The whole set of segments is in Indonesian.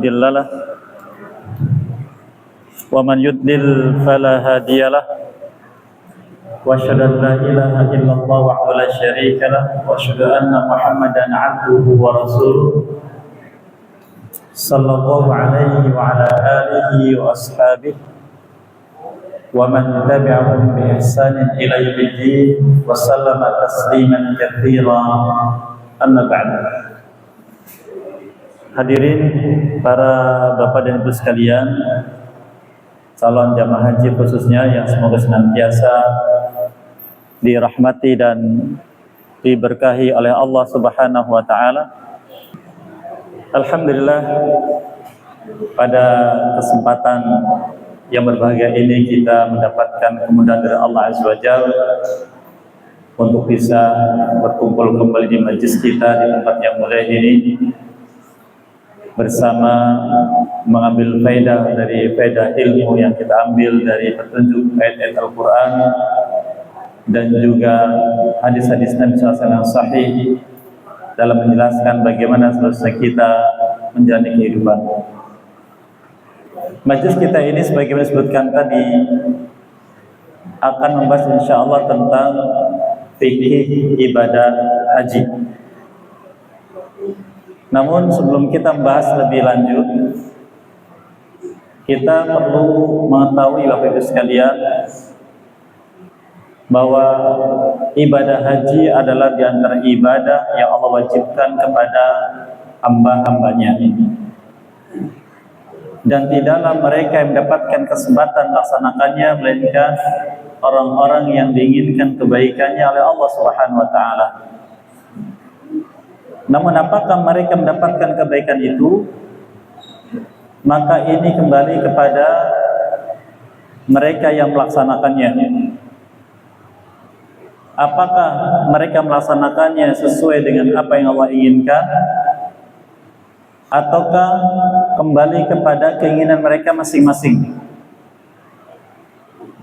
مضل له ومن يضلل فلا هادي له وأشهد أن لا إله إلا الله وحده لا شريك له وأشهد أن محمدا عبده ورسوله صلى الله عليه وعلى آله وأصحابه ومن تبعهم بإحسان إلى يوم الدين وسلم تسليما كثيرا أما بعد. Hadirin para bapak dan ibu sekalian, calon jamaah haji khususnya yang semoga senantiasa dirahmati dan diberkahi oleh Allah Subhanahu wa taala. Alhamdulillah, pada kesempatan yang berbahagia ini kita mendapatkan kemudahan dari Allah Azza wa Jalla untuk bisa berkumpul kembali di majlis kita di tempat yang mulia ini, bersama mengambil faedah dari faedah ilmu yang kita ambil dari petunjuk ayat-ayat Al-Quran dan juga hadis-hadis Nabi SAW yang sahih dalam menjelaskan bagaimana seharusnya kita menjalani kehidupan. Majlis kita ini sebagaimana disebutkan tadi akan membahas insyaallah tentang fikih ibadah haji. Namun sebelum kita membahas lebih lanjut, kita perlu mengetahui Bapak Ibu sekalian bahwa ibadah haji adalah di antara ibadah yang Allah wajibkan kepada hamba-hambanya. Dan tidaklah mereka yang mendapatkan kesempatan melaksanakannya melainkan orang-orang yang diinginkan kebaikannya oleh Allah Subhanahu wa taala. Namun apakah mereka mendapatkan kebaikan itu? Maka ini kembali kepada mereka yang melaksanakannya. Apakah mereka melaksanakannya sesuai dengan apa yang Allah inginkan? Ataukah kembali kepada keinginan mereka masing-masing?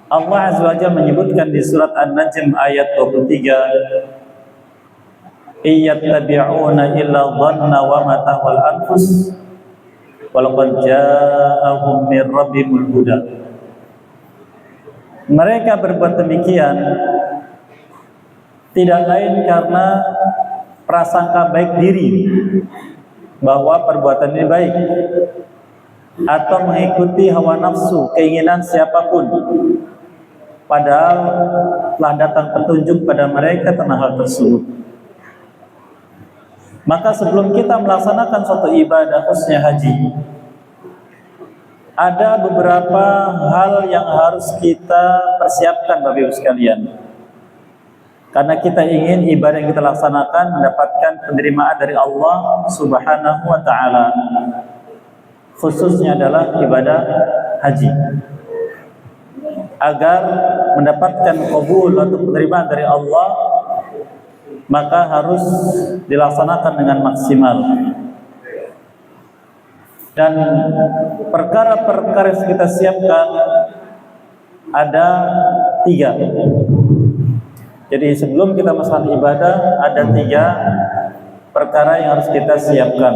Allah Azza wa Jalla menyebutkan di surat An-Najm ayat 23, iyattabi'una illa dhanna wa ma tahwal anfus walaqad ja'ahum mir rabbihimul huda. Mereka berbuat demikian tidak lain karena prasangka baik diri bahwa perbuatan ini baik, atau mengikuti hawa nafsu, keinginan siapapun, padahal telah datang petunjuk pada mereka tentang hal tersebut. Maka sebelum kita melaksanakan suatu ibadah khususnya haji, ada beberapa hal yang harus kita persiapkan Bapak Ibu sekalian. Karena kita ingin ibadah yang kita laksanakan mendapatkan penerimaan dari Allah Subhanahu wa taala. Khususnya adalah ibadah haji. Agar mendapatkan qabul atau penerimaan dari Allah, maka harus dilaksanakan dengan maksimal. Dan perkara-perkara yang kita siapkan ada 3. Jadi sebelum kita melaksanakan ibadah ada 3 perkara yang harus kita siapkan.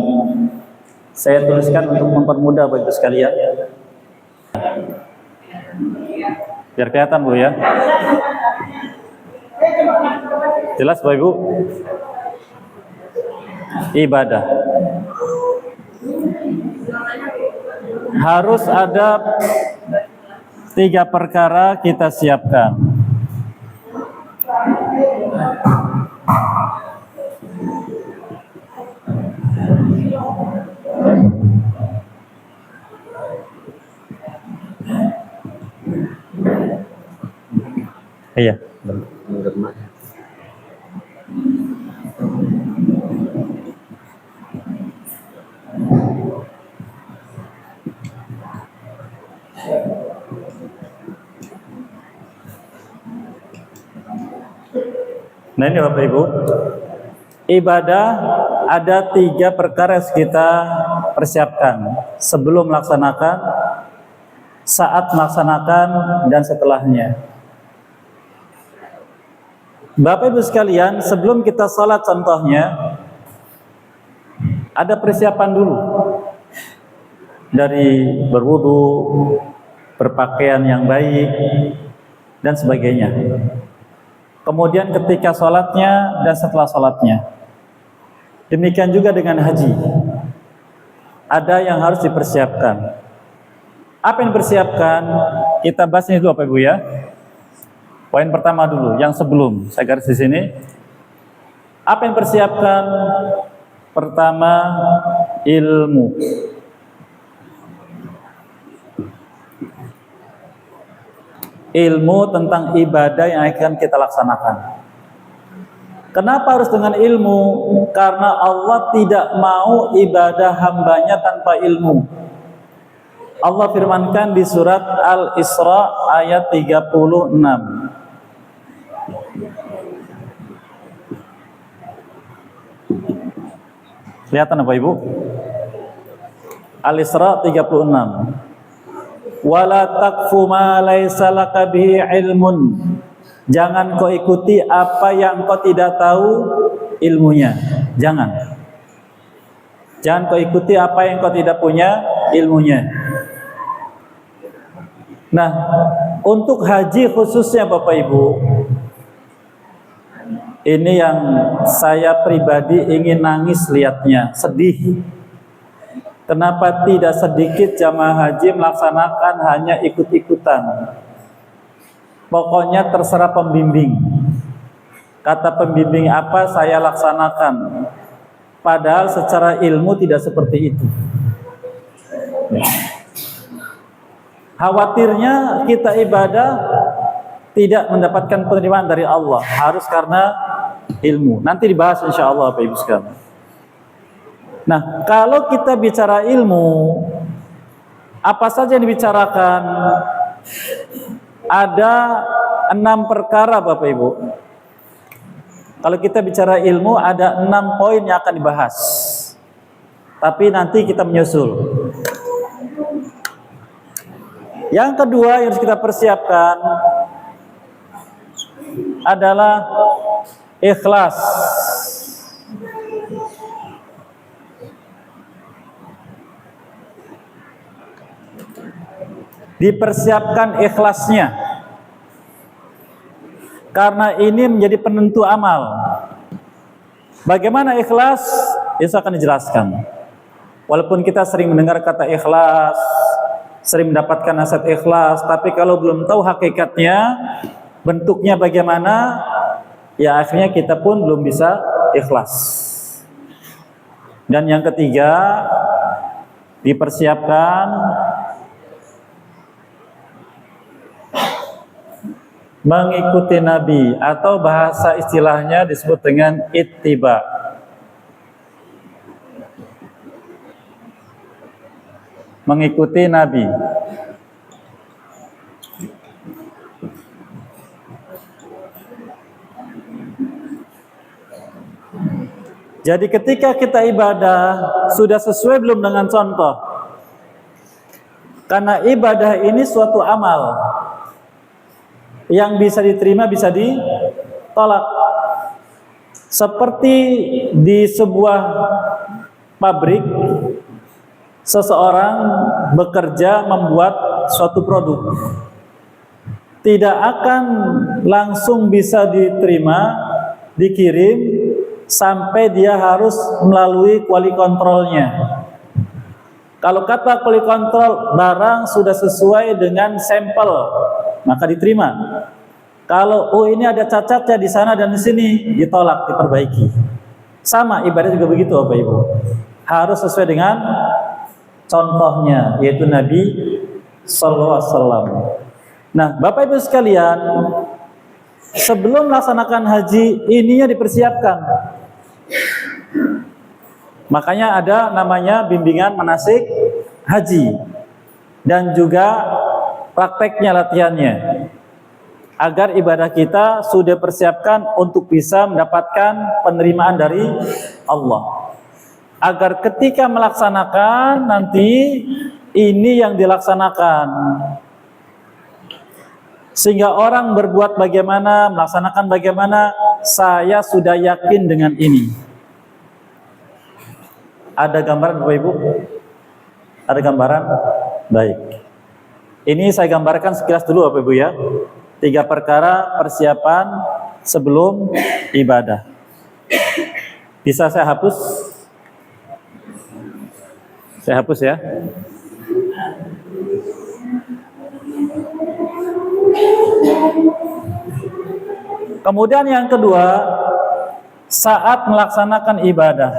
Saya tuliskan untuk mempermudah Bapak Ibu sekalian. Biar kelihatan Bu ya. Jelas Bapak Ibu? Ibadah harus ada 3 perkara kita siapkan. Iya. Nah ini Bapak Ibu, ibadah ada 3 perkara yang kita persiapkan sebelum melaksanakan, saat melaksanakan, dan setelahnya. Bapak Ibu sekalian, sebelum kita sholat contohnya, ada persiapan dulu. dari berwudu, berpakaian yang baik, dan sebagainya. Kemudian ketika sholatnya dan setelah sholatnya. Demikian juga dengan haji. Ada yang harus dipersiapkan. Apa yang dipersiapkan? Kita bahas ini dulu Bapak Ibu ya. Poin pertama dulu, yang sebelum saya garis di sini. Apa yang dipersiapkan? Pertama, ilmu. Ilmu tentang ibadah yang akan kita laksanakan. Kenapa harus dengan ilmu? Karena Allah tidak mau ibadah hambanya tanpa ilmu. Allah firmankan di surat Al-Isra ayat 36. Kelihatan Bapak Ibu? Al-Isra 36. Wala taqfu ma laisa laka bihi ilmun. Jangan kau ikuti apa yang kau tidak tahu ilmunya. Jangan kau ikuti apa yang kau tidak punya ilmunya. Nah, untuk haji khususnya Bapak Ibu, ini yang saya pribadi ingin nangis lihatnya, sedih. Kenapa tidak sedikit jamaah haji melaksanakan hanya ikut-ikutan? Pokoknya terserah pembimbing. Kata pembimbing apa saya laksanakan. Padahal secara ilmu tidak seperti itu. Khawatirnya kita ibadah tidak mendapatkan penerimaan dari Allah. Harus karena ilmu. Nanti dibahas insya Allah Bapak Ibu sekalian. Nah, kalau kita bicara ilmu, apa saja yang dibicarakan? Ada 6 perkara Bapak Ibu. Kalau kita bicara ilmu ada 6 poin yang akan dibahas. Tapi nanti kita menyusul. Yang kedua yang harus kita persiapkan adalah ikhlas. Dipersiapkan ikhlasnya, karena ini menjadi penentu amal. Bagaimana ikhlas? Itu akan dijelaskan. Walaupun kita sering mendengar kata ikhlas, sering mendapatkan nasihat ikhlas, tapi kalau belum tahu hakikatnya, bentuknya bagaimana, ya akhirnya kita pun belum bisa ikhlas. Dan yang ketiga, dipersiapkan mengikuti Nabi, atau bahasa istilahnya disebut dengan ittiba. Mengikuti Nabi. Jadi ketika kita ibadah sudah sesuai belum dengan contoh? Karena ibadah ini suatu amal yang bisa diterima, bisa ditolak. Seperti di sebuah pabrik, seseorang bekerja membuat suatu produk, tidak akan langsung bisa diterima, dikirim, sampai dia harus melalui quality controlnya. Kalau kata quality control, barang sudah sesuai dengan sampel, maka diterima. Kalau ini ada cacatnya di sana dan di sini, ditolak, diperbaiki. Sama ibadah juga begitu Bapak Ibu. Harus sesuai dengan contohnya, yaitu Nabi sallallahu alaihi wasallam. Nah, Bapak Ibu sekalian, sebelum melaksanakan haji, ininya dipersiapkan. Makanya ada namanya bimbingan manasik haji, dan juga prakteknya, latihannya, agar ibadah kita sudah persiapkan untuk bisa mendapatkan penerimaan dari Allah, agar ketika melaksanakan nanti ini yang dilaksanakan, sehingga orang berbuat bagaimana, melaksanakan bagaimana, saya sudah yakin dengan ini. Ada gambaran Bapak Ibu? Ada gambaran? Baik. Ini saya gambarkan sekilas dulu Bapak Ibu ya. 3 perkara persiapan sebelum ibadah. Bisa saya hapus? Saya hapus ya. Kemudian yang kedua, saat melaksanakan ibadah.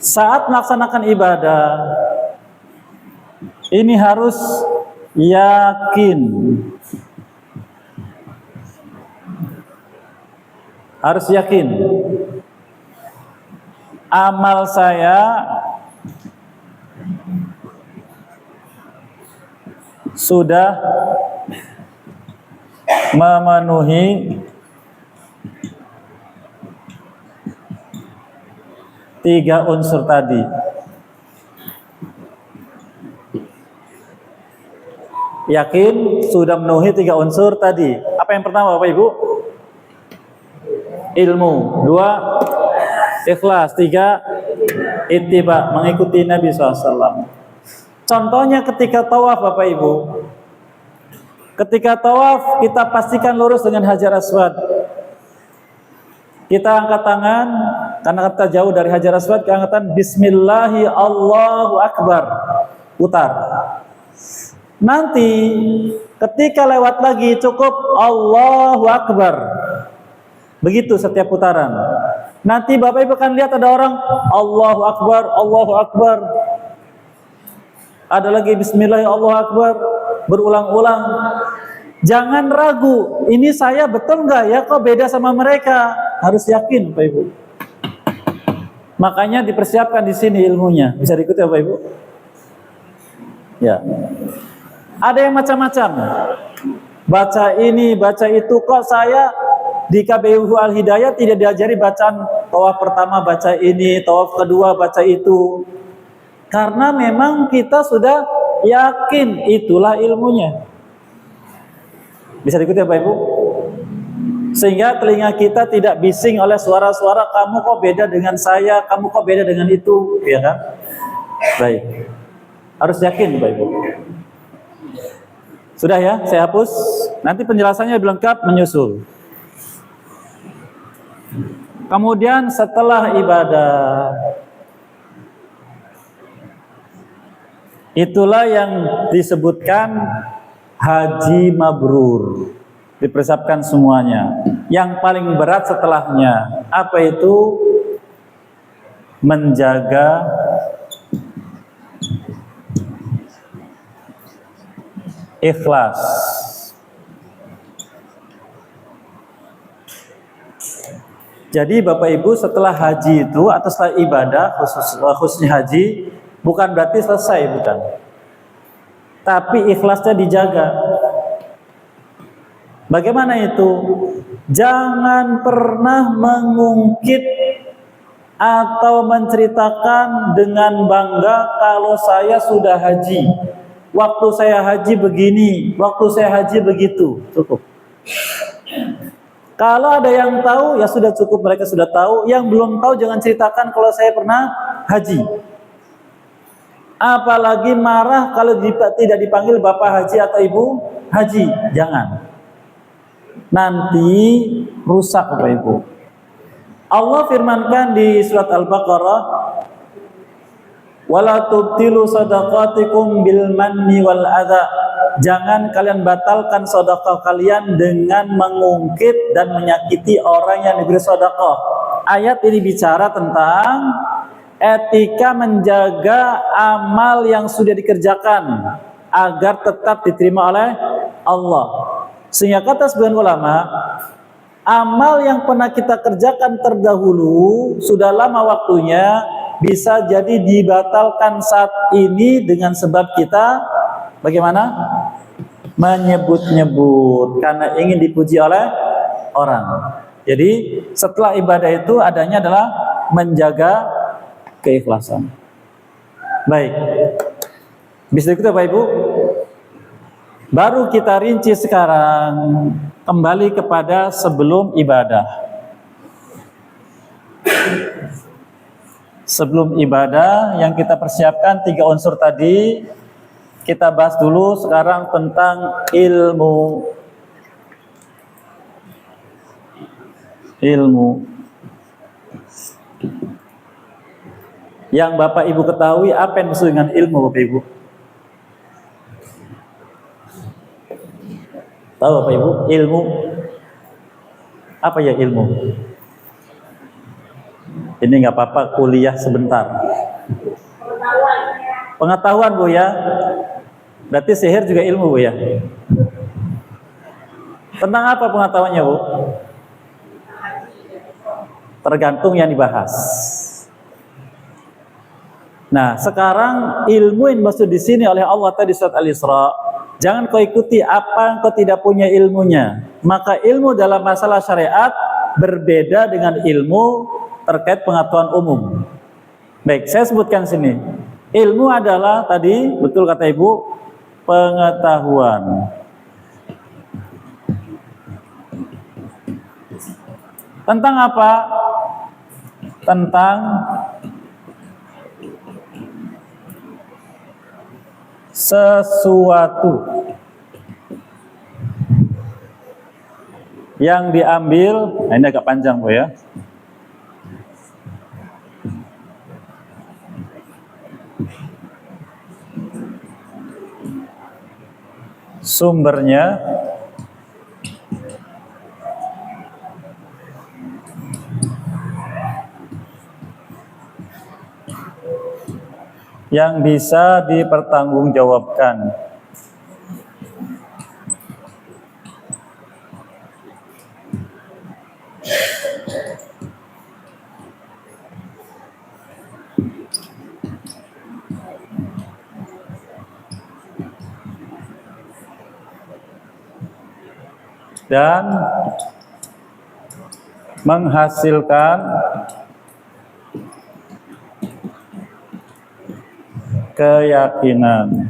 Saat melaksanakan ibadah, ini harus yakin. Harus yakin. Amal saya sudah memenuhi 3 unsur tadi. Yakin sudah memenuhi 3 unsur tadi. Apa yang pertama Bapak Ibu? Ilmu. 2, ikhlas. 3, ittiba, mengikuti Nabi SAW. Contohnya ketika tawaf Bapak Ibu. Ketika tawaf kita pastikan lurus dengan Hajar Aswad. Kita angkat tangan, karena kita jauh dari Hajar Aswad, kita angkatan Bismillahi Allahu Akbar, putar. Nanti ketika lewat lagi cukup Allahu Akbar. Begitu setiap putaran. Nanti Bapak Ibu akan lihat ada orang Allahu Akbar, Allahu Akbar. Ada lagi Bismillahi Allahu Akbar, berulang-ulang. Jangan ragu, ini saya betul nggak ya? Kok beda sama mereka? Harus yakin, Bapak Ibu. Makanya dipersiapkan di sini ilmunya. Bisa diikuti, Bapak Ibu? Ya. Ada yang macam-macam. Baca ini, baca itu. Kok saya di KBU Al-Hidayah tidak diajari bacaan tawaf pertama baca ini, tawaf kedua baca itu. Karena memang kita sudah yakin itulah ilmunya. Bisa diikuti Bapak Ibu? Sehingga telinga kita tidak bising oleh suara-suara kamu kok beda dengan saya, kamu kok beda dengan itu, ya kan? Baik. Harus yakin Bapak Ibu. Sudah ya, saya hapus. Nanti penjelasannya lebih lengkap menyusul. Kemudian setelah ibadah, itulah yang disebutkan haji mabrur, dipersiapkan semuanya. Yang paling berat setelahnya, apa itu? Menjaga ikhlas. Jadi Bapak Ibu setelah haji itu atau setelah ibadah khususnya haji, bukan berarti selesai, bukan. Tapi ikhlasnya dijaga. Bagaimana itu? Jangan pernah mengungkit atau menceritakan dengan bangga kalau saya sudah haji. Waktu saya haji begini, waktu saya haji begitu. Cukup. Kalau ada yang tahu, ya sudah cukup, mereka sudah tahu. Yang belum tahu jangan ceritakan kalau saya pernah haji. Apalagi marah kalau tidak dipanggil Bapak Haji atau Ibu Haji. Jangan. Nanti rusak Bapak Ibu. Allah firmankan di surat Al-Baqarah, "Wala tubtilu shadaqatikum bil manni wal adza." Jangan kalian batalkan sedekah kalian dengan mengungkit dan menyakiti orang yang diberi sedekah. Ayat ini bicara tentang etika menjaga amal yang sudah dikerjakan agar tetap diterima oleh Allah. Sehingga kata sebagian ulama, amal yang pernah kita kerjakan terdahulu sudah lama waktunya bisa jadi dibatalkan saat ini dengan sebab kita bagaimana? Menyebut-nyebut karena ingin dipuji oleh orang. Jadi setelah ibadah itu adanya adalah menjaga keikhlasan. Baik. Bisa kita Bapak Ibu? Baru kita rinci sekarang kembali kepada sebelum ibadah. Sebelum ibadah yang kita persiapkan 3 unsur tadi, kita bahas dulu sekarang tentang ilmu. Yang Bapak Ibu ketahui apa yang maksud dengan ilmu, Bapak Ibu? Tahu Bapak Ibu ilmu? Apa ya ilmu? Ini nggak apa-apa, kuliah sebentar. Pengetahuan Bu ya. Berarti sihir juga ilmu Bu ya. Tentang apa pengetahuannya Bu? Tergantung yang dibahas. Nah, sekarang ilmu yang maksud di sini oleh Allah tadi surat Al-Isra, jangan kau ikuti apa yang kau tidak punya ilmunya. Maka ilmu dalam masalah syariat berbeda dengan ilmu terkait pengetahuan umum. Baik, saya sebutkan sini. Ilmu adalah tadi, betul kata Ibu, pengetahuan. Tentang apa? Tentang sesuatu yang diambil, nah ini agak panjang Bu ya. Sumbernya yang bisa dipertanggungjawabkan. Dan menghasilkan keyakinan.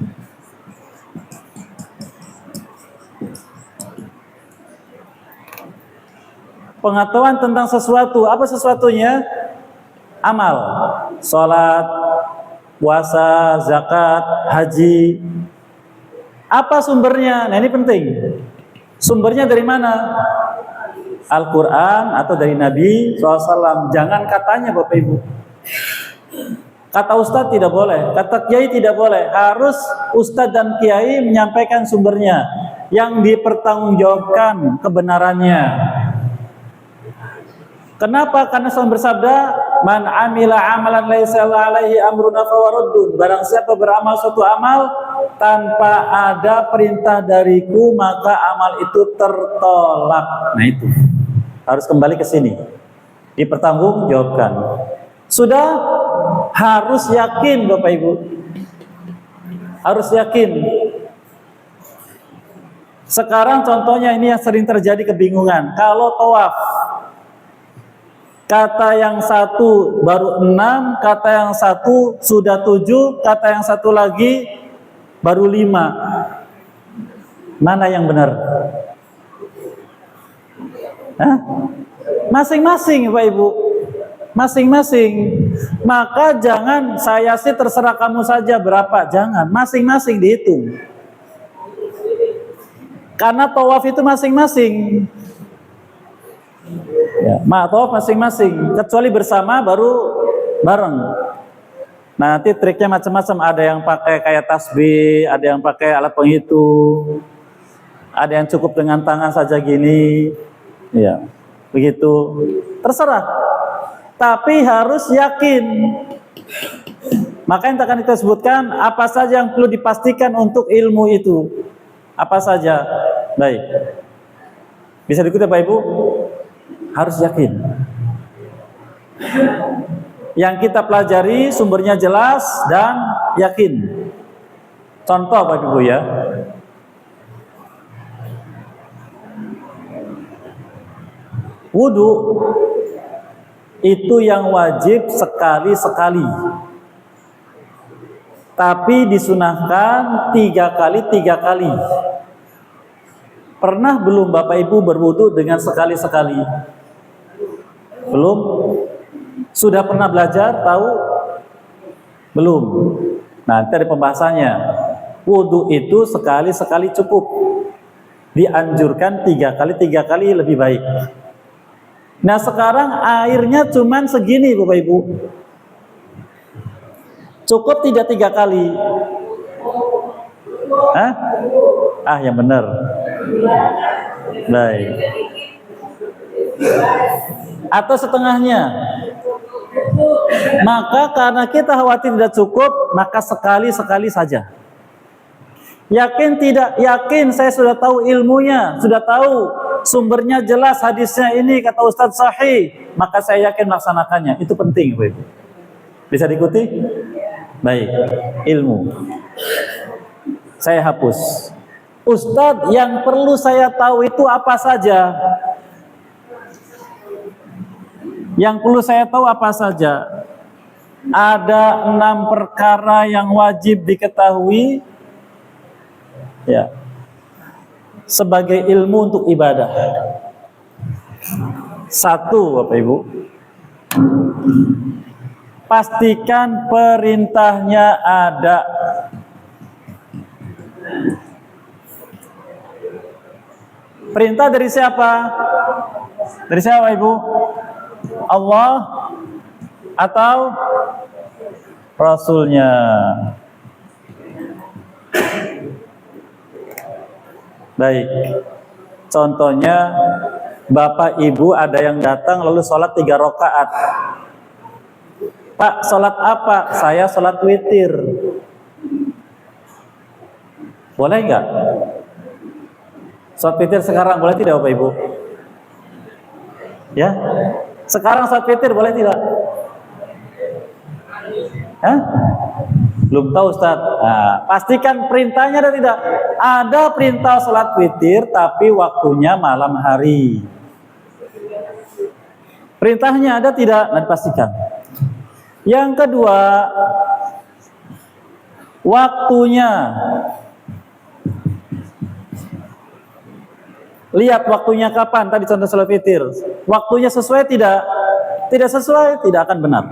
Pengetahuan tentang sesuatu, apa sesuatunya? Amal, sholat, puasa, zakat, haji. Apa sumbernya? Nah ini penting. Sumbernya dari mana? Al-Quran atau dari Nabi SAW. Jangan katanya Bapak Ibu. Kata Ustadz tidak boleh, kata Kiai tidak boleh. Harus Ustadz dan Kiai menyampaikan sumbernya, yang dipertanggungjawabkan kebenarannya. Kenapa? Karena Rasul bersabda, "Man amila amalan laisa alaihi amruna fawaruddun." Barang siapa beramal suatu amal tanpa ada perintah dariku, maka amal itu tertolak. Nah itu harus kembali ke sini, dipertanggungjawabkan. Sudah harus yakin Bapak Ibu, harus yakin. Sekarang contohnya ini yang sering terjadi kebingungan. Kalau tawaf, kata yang satu baru 6, kata yang satu sudah 7, kata yang satu lagi baru 5. Mana yang benar? Hah? Masing-masing Pak Ibu, masing-masing. Maka jangan saya sih terserah kamu saja berapa, jangan, masing-masing dihitung. Karena tawaf itu masing-masing. Ya, tawaf masing-masing, kecuali bersama baru bareng. Nanti triknya macam-macam, ada yang pakai kayak tasbih, ada yang pakai alat penghitung, ada yang cukup dengan tangan saja gini. Ya, begitu. Terserah. Tapi harus yakin. Maka yang akan kita sebutkan apa saja yang perlu dipastikan untuk ilmu itu. Apa saja? Baik. Bisa diikuti Bapak Ibu? Harus yakin. Yang kita pelajari sumbernya jelas dan yakin. Contoh Bapak Ibu ya. Wudu itu yang wajib sekali-sekali, tapi disunahkan 3 kali. Pernah belum Bapak Ibu berwudu dengan sekali-sekali? Belum? Sudah pernah belajar? Tahu? Belum. Nanti ada pembahasannya. Wudu itu sekali-sekali cukup. Dianjurkan 3 kali lebih baik. Nah sekarang airnya cuman segini Bapak Ibu. Cukup tidak 3 kali? Hah? Yang benar. Baik. Atau setengahnya? Maka karena kita khawatir tidak cukup, maka sekali-sekali saja. Yakin tidak? Yakin, saya sudah tahu ilmunya, sudah tahu sumbernya jelas, hadisnya ini kata Ustadz sahih, maka saya yakin melaksanakannya. Itu penting, Bapak Ibu. Bisa diikuti? Baik, ilmu. Saya hapus. Ustadz, yang perlu saya tahu itu apa saja? Yang perlu saya tahu apa saja? Ada 6 perkara yang wajib diketahui ya, sebagai ilmu untuk ibadah. 1, Bapak Ibu, pastikan perintahnya ada. Perintah dari siapa? Dari siapa Ibu? Allah atau Rasulnya? Baik. Contohnya Bapak Ibu ada yang datang lalu sholat 3 rakaat. Pak, sholat apa? Saya sholat witir. Boleh nggak? Sholat witir sekarang boleh tidak Bapak Ibu? Ya? Sekarang sholat witir boleh tidak? Hah? Belum tahu Ustaz. Nah, pastikan perintahnya ada tidak? Ada perintah sholat witir tapi waktunya malam hari. Perintahnya ada tidak? Nanti pastikan. Yang kedua, waktunya. Lihat waktunya kapan. Tadi contoh sholat witir. Waktunya sesuai tidak? Tidak sesuai, tidak akan benar.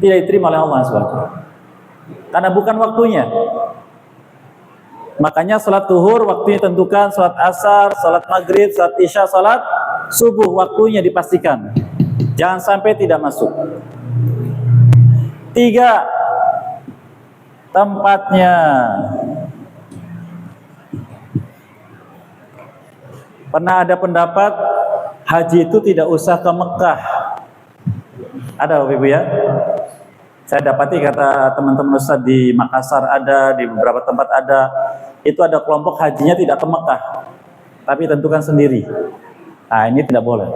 Tidak diterima oleh Allah SWT. Karena bukan waktunya. Makanya sholat zuhur waktunya tentukan, sholat asar, sholat maghrib, sholat isya, sholat subuh waktunya dipastikan. Jangan sampai tidak masuk. 3, tempatnya. Pernah ada pendapat haji itu tidak usah ke Mekah. Ada Bapak Ibu ya? Saya dapati kata teman-teman Ustaz di Makassar ada, di beberapa tempat ada. Itu ada kelompok hajinya tidak ke Mekah, tapi tentukan sendiri. Nah ini tidak boleh.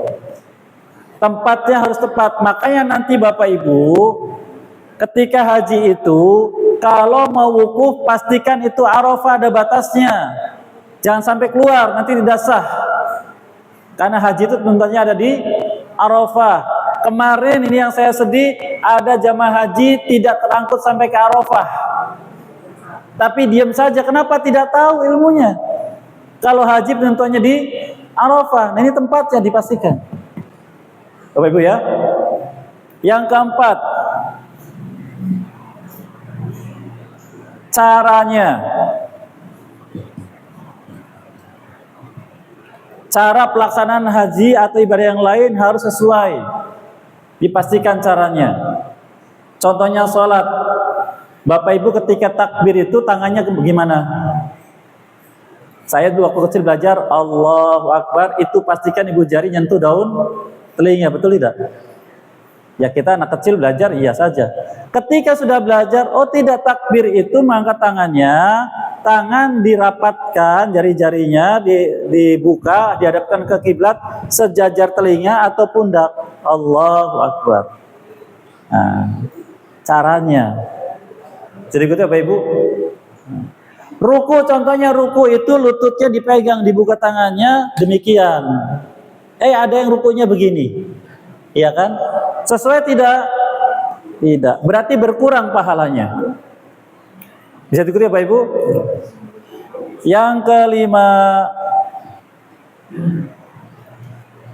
Tempatnya harus tepat. Makanya nanti Bapak Ibu ketika haji itu kalau mau wukuf pastikan itu Arafah ada batasnya. Jangan sampai keluar, nanti tidak sah. Karena haji itu tentunya ada di Arafah. Kemarin ini yang saya sedih, ada jamaah haji tidak terangkut sampai ke Arafah. Tapi diam saja, kenapa? Tidak tahu ilmunya. Kalau haji tentunya di Arafah. Nah ini tempatnya dipastikan. Bapak Ibu ya. Yang keempat, caranya. Cara pelaksanaan haji atau ibadah yang lain harus sesuai. Dipastikan caranya. Contohnya sholat. Bapak Ibu ketika takbir itu tangannya bagaimana? Saya dulu waktu kecil belajar Allahu Akbar, itu pastikan ibu jari nyentuh daun telinga, betul tidak? Ya kita anak kecil belajar iya saja. Ketika sudah belajar, oh tidak, takbir itu mengangkat tangannya, tangan dirapatkan, jari-jarinya dibuka, dihadapkan ke kiblat sejajar telinga atau pundak. Allahu Akbar. Nah, caranya. Jadi ikut Bapak Ibu. Ruku, contohnya ruku itu lututnya dipegang, dibuka tangannya demikian. Ada yang rukunya begini. Iya kan? Sesuai tidak? Tidak. Berarti berkurang pahalanya. Bisa diikuti Bapak Ibu? Yang kelima,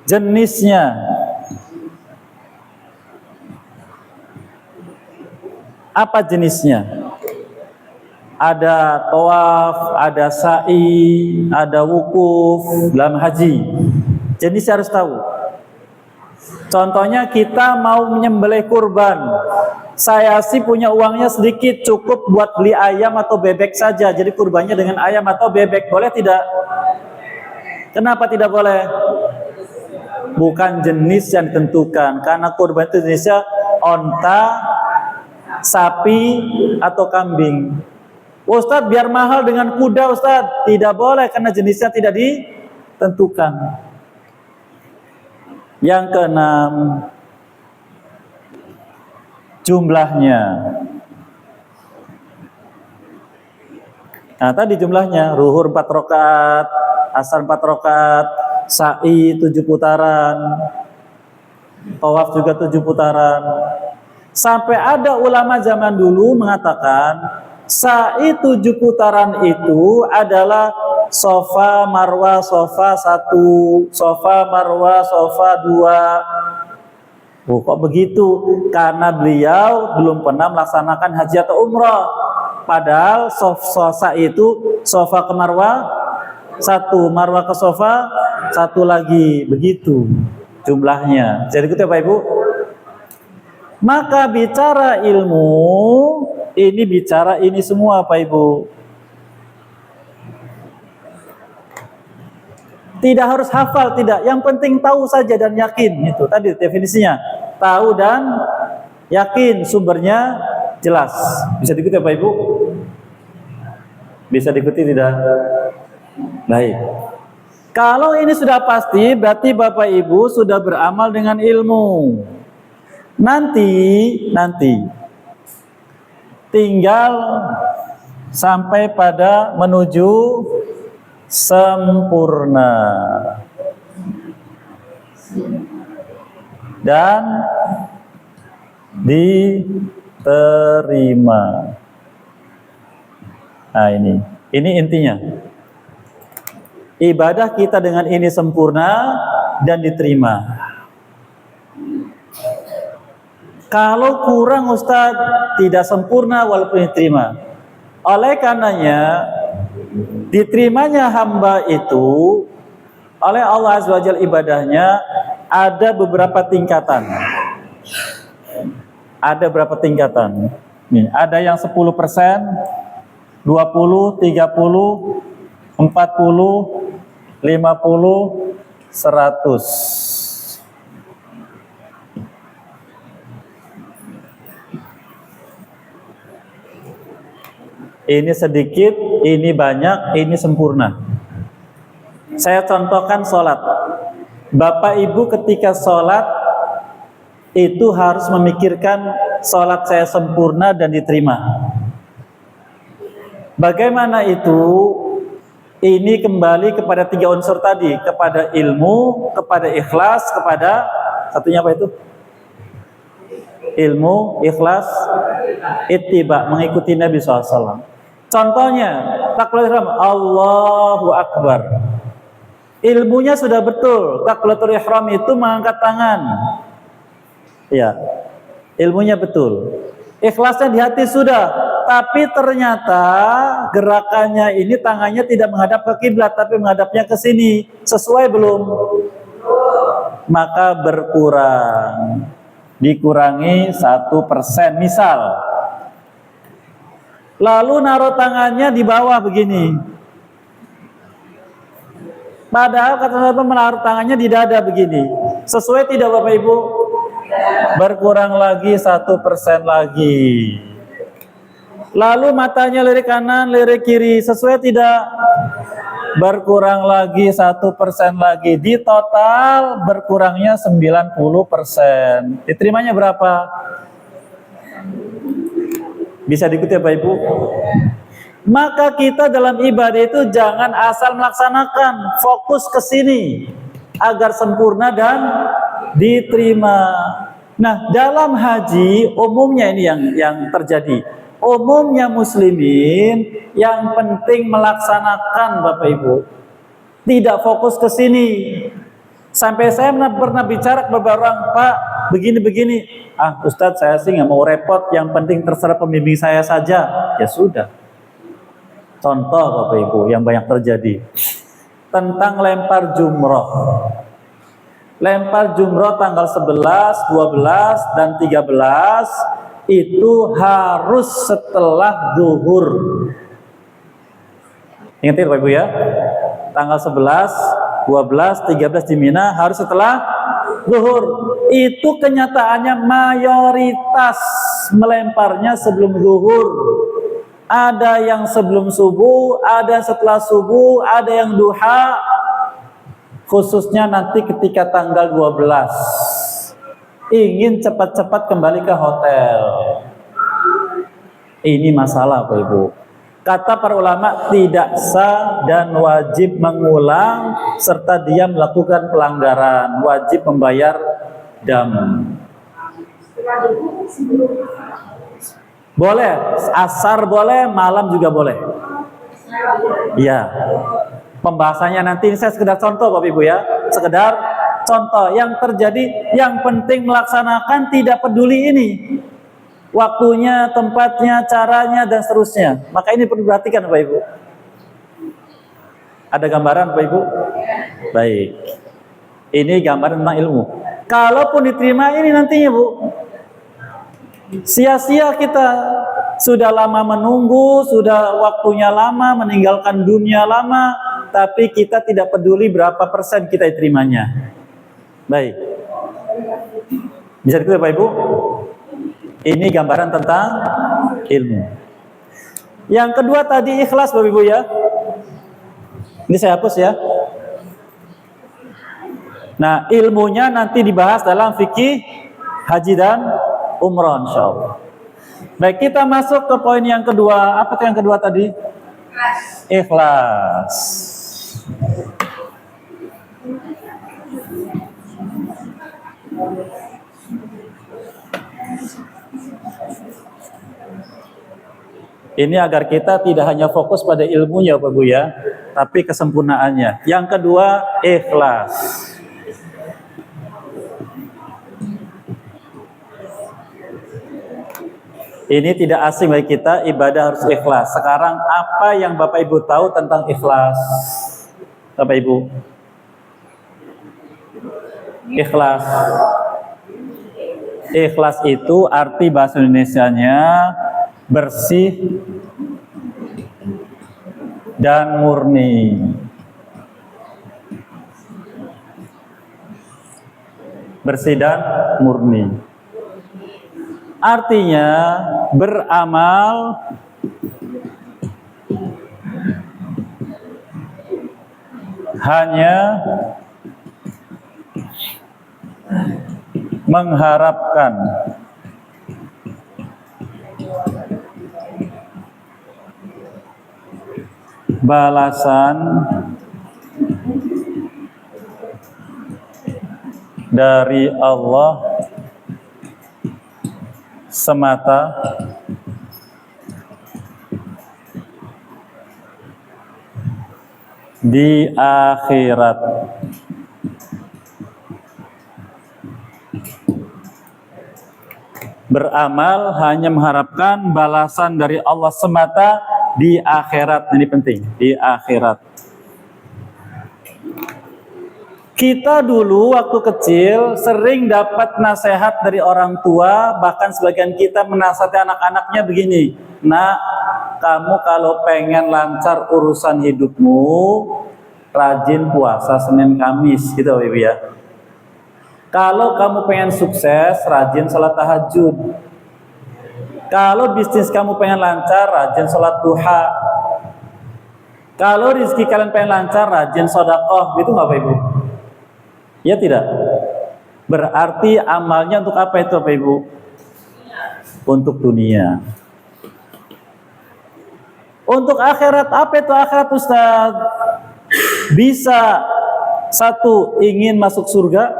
jenisnya. Apa jenisnya? Ada tawaf, ada sa'i, ada wukuf dalam haji. Jenisnya harus tahu. Contohnya kita mau menyembelih kurban. Saya sih punya uangnya sedikit, cukup buat beli ayam atau bebek saja. Jadi kurbannya dengan ayam atau bebek, boleh tidak? Kenapa tidak boleh? Bukan jenis yang ditentukan, karena kurban itu jenisnya onta, sapi, atau kambing. Ustadz, biar mahal dengan kuda, Ustadz. Tidak boleh, karena jenisnya tidak ditentukan. Yang keenam, jumlahnya. Nah, tadi jumlahnya, zuhur 4 rakaat, asar 4 rakaat, sa'i 7 putaran, tawaf juga 7 putaran. Sampai ada ulama zaman dulu mengatakan sa'i 7 putaran itu adalah sofa, marwah, sofa 1, sofa, marwah, sofa 2. Oh, kok begitu? Karena beliau belum pernah melaksanakan haji atau umrah. Padahal sofa itu sofa ke marwah 1, marwah ke sofa 1 lagi, begitu jumlahnya. Jadi ikut ya Pak Ibu. Maka bicara ilmu, ini bicara ini semua Pak Ibu. Tidak harus hafal, tidak. Yang penting tahu saja dan yakin. Itu tadi definisinya. Tahu dan yakin, sumbernya jelas. Bisa diikuti ya Pak Ibu? Bisa diikuti tidak? Baik. Kalau ini sudah pasti, berarti Bapak Ibu sudah beramal dengan ilmu. Nanti tinggal sampai pada menuju sempurna dan diterima. Nah, ini intinya. Ibadah kita dengan ini sempurna dan diterima. Kalau kurang Ustadz, tidak sempurna walaupun diterima. Oleh karenanya, diterimanya hamba itu oleh Allah Azza wa Jalla ibadahnya ada beberapa tingkatan. Ada berapa tingkatan? Nih, ada yang 10%, 20, 30, 40, 50, 100. Ini sedikit, ini banyak, ini sempurna. Saya contohkan sholat. Bapak Ibu ketika sholat itu harus memikirkan sholat saya sempurna dan diterima. Bagaimana itu? Ini kembali kepada 3 unsur tadi, kepada ilmu, kepada ikhlas, kepada satunya apa itu? Ilmu, ikhlas, ittiba, mengikuti Nabi SAW. Contohnya, takbiratul ihram, Allahu Akbar. Ilmunya sudah betul. Takbiratul ihram itu mengangkat tangan. Ya, ilmunya betul. Ikhlasnya di hati sudah. Tapi ternyata gerakannya ini tangannya tidak menghadap ke kiblat, tapi menghadapnya ke sini. Sesuai belum? Maka berkurang. Dikurangi 1% misal. Lalu naruh tangannya di bawah begini. Padahal kata Nabi menaruh tangannya di dada begini. Sesuai tidak Bapak Ibu? Berkurang lagi 1% lagi. Lalu matanya lirik kanan, lirik kiri. Sesuai tidak? Berkurang lagi 1% lagi. Di total berkurangnya 90%. Diterimanya berapa? Bisa diikuti ya Pak Ibu? Maka kita dalam ibadah itu jangan asal melaksanakan, fokus ke sini agar sempurna dan diterima. Nah, dalam haji umumnya ini yang terjadi. Umumnya muslimin yang penting melaksanakan Bapak Ibu. Tidak fokus ke sini. Sampai saya pernah bicara ke beberapa orang, Pak, begini-begini. Ah Ustadz, saya sih nggak mau repot, yang penting terserah pembimbing saya saja. Ya sudah. Contoh Bapak Ibu yang banyak terjadi tentang lempar jumroh. Lempar jumroh tanggal 11, 12, dan 13 itu harus setelah zuhur. Ingat ya Bapak Ibu ya, tanggal 11, 12, 13 di Mina harus setelah zuhur. Itu kenyataannya mayoritas melemparnya sebelum zuhur. Ada yang sebelum subuh, ada yang setelah subuh, ada yang duha. Khususnya nanti ketika tanggal 12 ingin cepat-cepat kembali ke hotel. Ini masalah Bapak Ibu. Kata para ulama, tidak sah dan wajib mengulang serta dia melakukan pelanggaran, wajib membayar dam. Boleh, asar boleh, malam juga boleh. Iya. Pembahasannya nanti, ini saya sekedar contoh Bapak Ibu ya, sekedar contoh yang terjadi. Yang penting melaksanakan, tidak peduli ini waktunya, tempatnya, caranya, dan seterusnya. Maka ini perlu diperhatikan Bapak Ibu. Ada gambaran Bapak Ibu? Baik. Ini gambaran tentang ilmu. Kalaupun diterima ini nantinya Bu, sia-sia kita sudah lama menunggu, sudah waktunya lama, meninggalkan dunia lama, tapi kita tidak peduli berapa persen kita diterimanya. Baik. Bisa diketahui Bapak Ibu? Ini gambaran tentang ilmu. Yang kedua tadi ikhlas Bapak Ibu ya. Ini saya hapus ya. Nah, ilmunya nanti dibahas dalam fikih haji dan umrah insyaallah. Baik, kita masuk ke poin yang kedua. Apa yang kedua tadi? Ikhlas. Ini agar kita tidak hanya fokus pada ilmunya Bapak Ibu ya, tapi kesempurnaannya. Yang kedua, ikhlas. Ini tidak asing bagi kita, ibadah harus ikhlas. Sekarang apa yang Bapak Ibu tahu tentang ikhlas? Bapak Ibu, ikhlas. Ikhlas itu arti bahasa Indonesianya bersih dan murni. Bersih dan murni. Artinya beramal hanya mengharapkan balasan dari Allah semata di akhirat. Beramal hanya mengharapkan balasan dari Allah semata di akhirat. Ini penting, di akhirat. Kita dulu waktu kecil sering dapat nasihat dari orang tua, bahkan sebagian kita menasihati anak-anaknya begini, nak, kamu kalau pengen lancar urusan hidupmu, rajin puasa Senin Kamis, gitu Ibu ya. Kalau kamu pengen sukses, rajin sholat tahajud. Kalau bisnis kamu pengen lancar, rajin sholat duha. Kalau rezeki kalian pengen lancar, rajin sedekah, gitu nggak Bapak Ibu? Ya tidak. Berarti amalnya untuk apa itu Bapak Ibu? Untuk dunia. Untuk akhirat, apa itu akhirat Ustaz? Bisa satu, ingin masuk surga.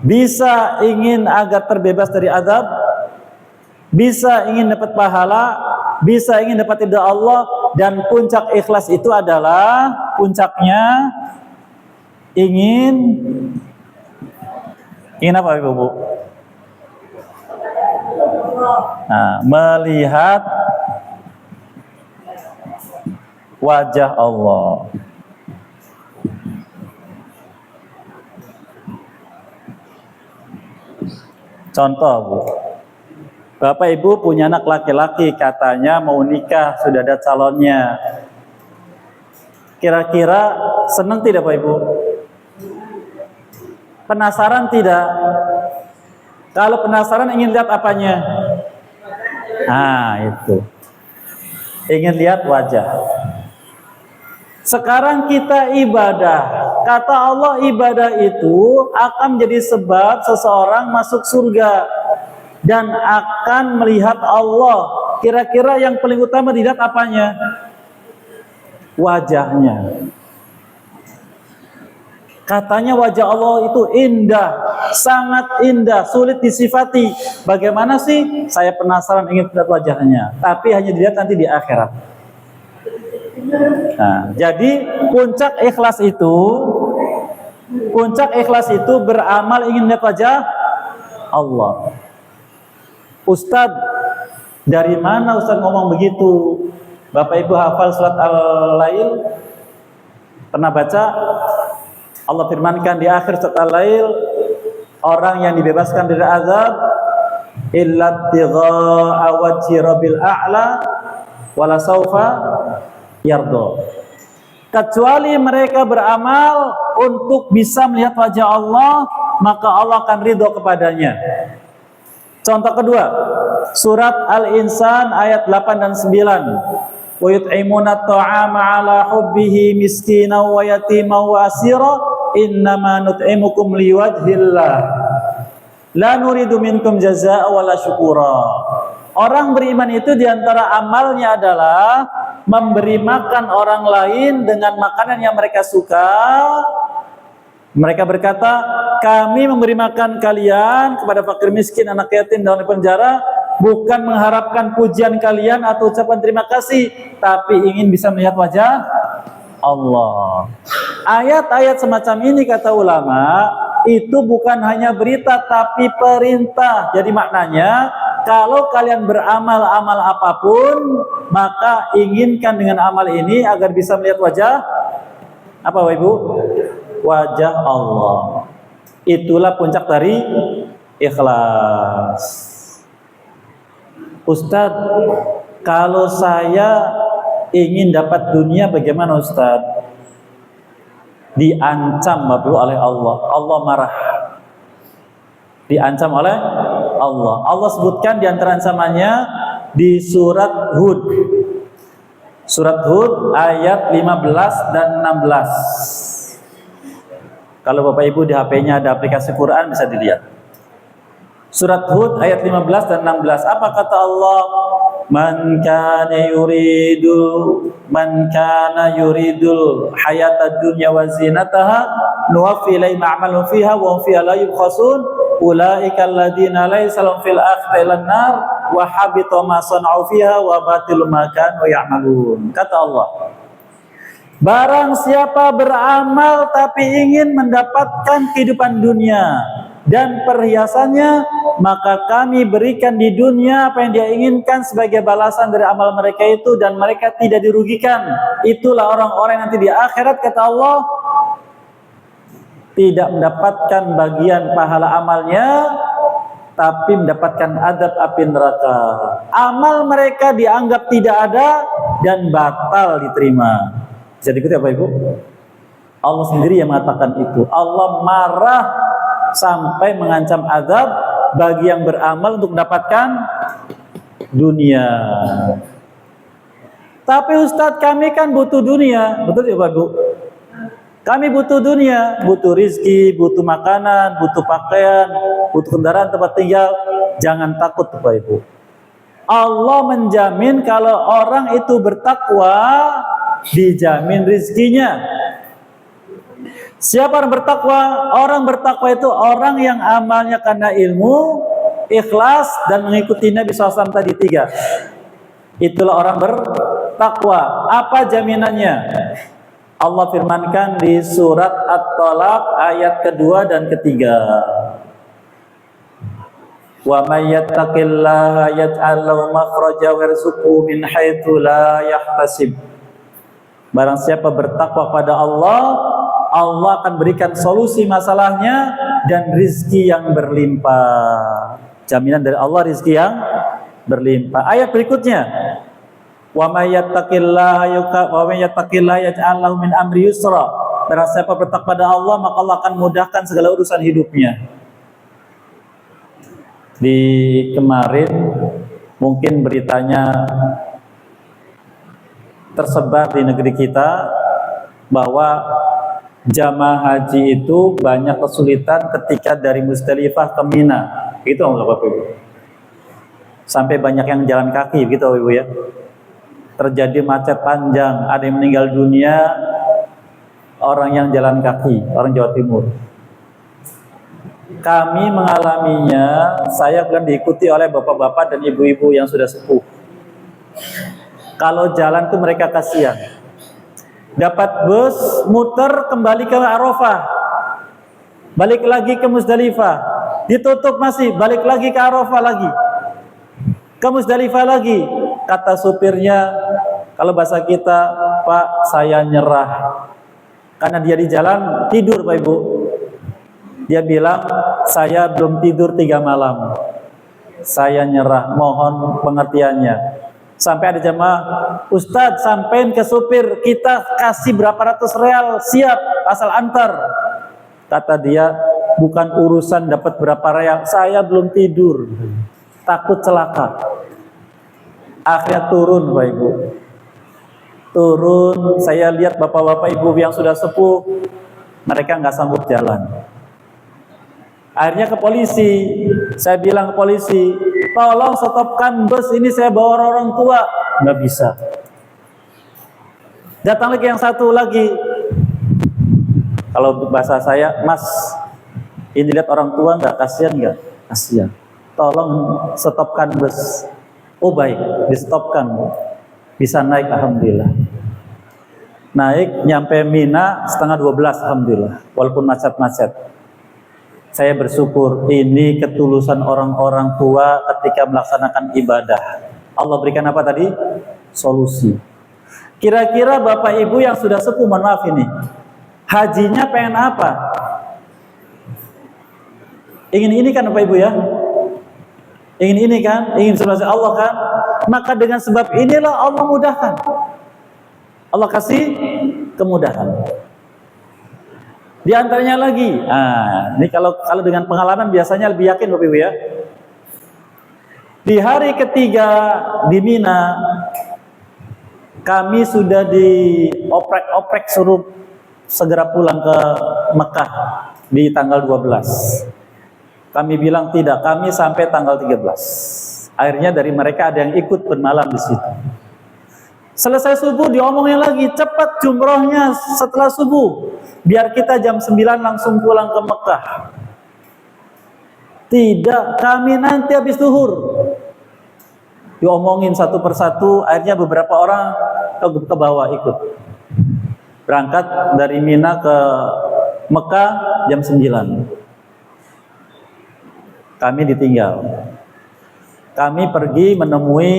Bisa ingin agar terbebas dari azab. Bisa ingin dapat pahala. Bisa ingin dapat ridha Allah. Dan puncak ikhlas itu adalah puncaknya ingin Ingin apa Ibu? Nah, melihat wajah Allah. Contoh, Bu. Bapak Ibu punya anak laki-laki, katanya mau nikah, sudah ada calonnya. Kira-kira senang tidak Pak Ibu? Penasaran tidak? Kalau penasaran ingin lihat apanya? Nah, itu. Ingin lihat wajah. Sekarang kita ibadah. Kata Allah, ibadah itu akan menjadi sebab seseorang masuk surga dan akan melihat Allah. Kira-kira yang paling utama dilihat apanya? Wajahnya. Katanya wajah Allah itu indah, sangat indah, sulit disifati. Bagaimana sih? Saya penasaran ingin lihat wajahnya, tapi hanya dilihat nanti di akhirat. Nah, jadi puncak ikhlas itu beramal ingin lihat wajah Allah. Ustadz, dari mana Ustadz ngomong begitu? Bapak Ibu hafal surat Al-Lail? Pernah baca? Allah firmankan di akhir surat Al-Lail, orang yang dibebaskan dari azab illa tigha'a wajhi rabbil a'la wala saufa yardo. Kecuali mereka beramal untuk bisa melihat wajah Allah, maka Allah akan ridho kepadanya. Contoh kedua, surat Al-Insan ayat 8 dan 9. Wa yut'imuna at-ta'ama 'ala hubbihi miskinan wa yatiman wa asira innama nut'imukum liwajhillah la nuridu minkum jazaa'a wala syukura. Orang beriman itu diantara amalnya adalah memberi makan orang lain dengan makanan yang mereka suka. Mereka berkata, kami memberi makan kalian kepada fakir miskin, anak yatim, dan orang penjara, bukan mengharapkan pujian kalian atau ucapan terima kasih, tapi ingin bisa melihat wajah Allah. Ayat-ayat semacam ini kata ulama, itu bukan hanya berita tapi perintah. Jadi maknanya, kalau kalian beramal amal apapun, maka inginkan dengan amal ini agar bisa melihat wajah apa Bapak Ibu? Wajah Allah. Itulah puncak dari ikhlas. Ustadz, kalau saya ingin dapat dunia bagaimana Ustadz? Diancam Bapak Ibu oleh Allah. Allah marah. Diancam oleh Allah. Allah sebutkan di antara ancamannya di surat Hud. Surat Hud ayat 15 dan 16. Kalau Bapak Ibu di HP-nya ada aplikasi Quran bisa dilihat. Surat Hud ayat 15 dan 16. Apa kata Allah? Man kana yuridul hayatad dunya wa zinataha nuwaffi ilaihim a'malahum fiha wa hum fiha la yubkhasun ulaika alladziina laysa lahum fil akhirati illan nar wa habita ma sana'u fiha wa batilu ma kanu ya'malun. Kata Allah, barang siapa beramal tapi ingin mendapatkan kehidupan dunia dan perhiasannya, maka kami berikan di dunia apa yang dia inginkan sebagai balasan dari amal mereka itu, dan mereka tidak dirugikan. Itulah orang-orang nanti di akhirat, kata Allah, tidak mendapatkan bagian pahala amalnya, tapi mendapatkan adab api neraka. Amal mereka dianggap tidak ada dan batal diterima. Bisa diikuti Bapak Ibu? Allah sendiri yang mengatakan itu. Allah marah sampai mengancam azab bagi yang beramal untuk mendapatkan dunia. Tapi Ustadz, kami kan butuh dunia. Betul ya Bapak Ibu? Kami butuh dunia, butuh rizki, butuh makanan, butuh pakaian, butuh kendaraan, tempat tinggal. Jangan takut Bapak Ibu. Allah menjamin kalau orang itu bertakwa, dijamin rizkinya. Siapa orang bertakwa? Orang bertakwa itu orang yang amalnya karena ilmu, ikhlas, dan mengikuti Nabi SAW tadi 3. Itulah orang bertakwa. Apa jaminannya? Allah firmankan di surat At-Talaq ayat kedua dan ketiga. Wa may yattaqillaha yaj'al lahu makhraja wa yarzuqhu min haitsu la yahtasib. Barang siapa bertakwa pada Allah, Allah akan berikan solusi masalahnya dan rizki yang berlimpah. Jaminan dari Allah rizki yang berlimpah. Ayat berikutnya, wa may yattaqillaha yaj'al lahu min amri yusra. Barang siapa bertakwa pada Allah, maka Allah akan mudahkan segala urusan hidupnya. Di kemarin mungkin beritanya tersebar di negeri kita bahwa jamaah haji itu banyak kesulitan ketika dari Musdalifah ke Mina. Itu Bapak Ibu. Sampai banyak yang jalan kaki gitu Bapak Ibu ya. Terjadi macet panjang, ada yang meninggal dunia, orang yang jalan kaki, orang Jawa Timur. Kami mengalaminya, saya akan diikuti oleh bapak-bapak dan ibu-ibu yang sudah sepuh. Kalau jalan tuh mereka kasihan. Dapat bus, muter kembali ke Arafah, balik lagi ke Musdalifah, ditutup masih, balik lagi ke Arafah lagi, ke Musdalifah lagi. Kata supirnya, kalau bahasa kita, Pak, saya nyerah. Karena dia di jalan tidur Pak Ibu. Dia bilang, saya belum tidur 3 malam. Saya nyerah, mohon pengertiannya. Sampai ada jamaah, Ustadz sampein ke supir, kita kasih berapa ratus real, siap, asal antar. Kata dia, bukan urusan dapat berapa real, saya belum tidur, takut celaka. Akhirnya turun Bapak Ibu. Turun, saya lihat bapak-bapak ibu yang sudah sepuh, mereka nggak sanggup jalan. Akhirnya ke polisi, saya bilang ke polisi, tolong stopkan bus ini, saya bawa orang tua. Nggak bisa. Datang lagi yang satu lagi, kalau bahasa saya, Mas, ini lihat orang tua nggak, kasihan nggak? Kasihan. Tolong stopkan bus. Oh baik, di stopkan. Bisa naik, alhamdulillah. Naik, nyampe Mina setengah 12, alhamdulillah. Walaupun macet-macet. Saya bersyukur ini ketulusan orang-orang tua ketika melaksanakan ibadah. Allah berikan apa tadi? Solusi. Kira-kira Bapak Ibu yang sudah sepuh, mohon maaf ini, hajinya pengen apa? Ingin ini kan Bapak Ibu ya? Ingin ini kan? Ingin surga Allah kan? Maka dengan sebab inilah Allah mudahkan. Allah kasih kemudahan. Di antaranya lagi, ini kalau dengan pengalaman biasanya lebih yakin Bapak Ibu ya. Di hari ketiga di Mina, kami sudah dioprek-oprek suruh segera pulang ke Mekah di tanggal 12. Kami bilang tidak, kami sampai tanggal 13. Akhirnya dari mereka ada yang ikut bermalam di situ. Selesai subuh diomongin lagi, cepat jumrohnya setelah subuh, biar kita jam 9 langsung pulang ke Mekah. Tidak, kami nanti habis zuhur. Diomongin satu persatu, akhirnya beberapa orang ke bawah ikut. Berangkat dari Mina ke Mekah jam 9. Kami ditinggal. Kami pergi menemui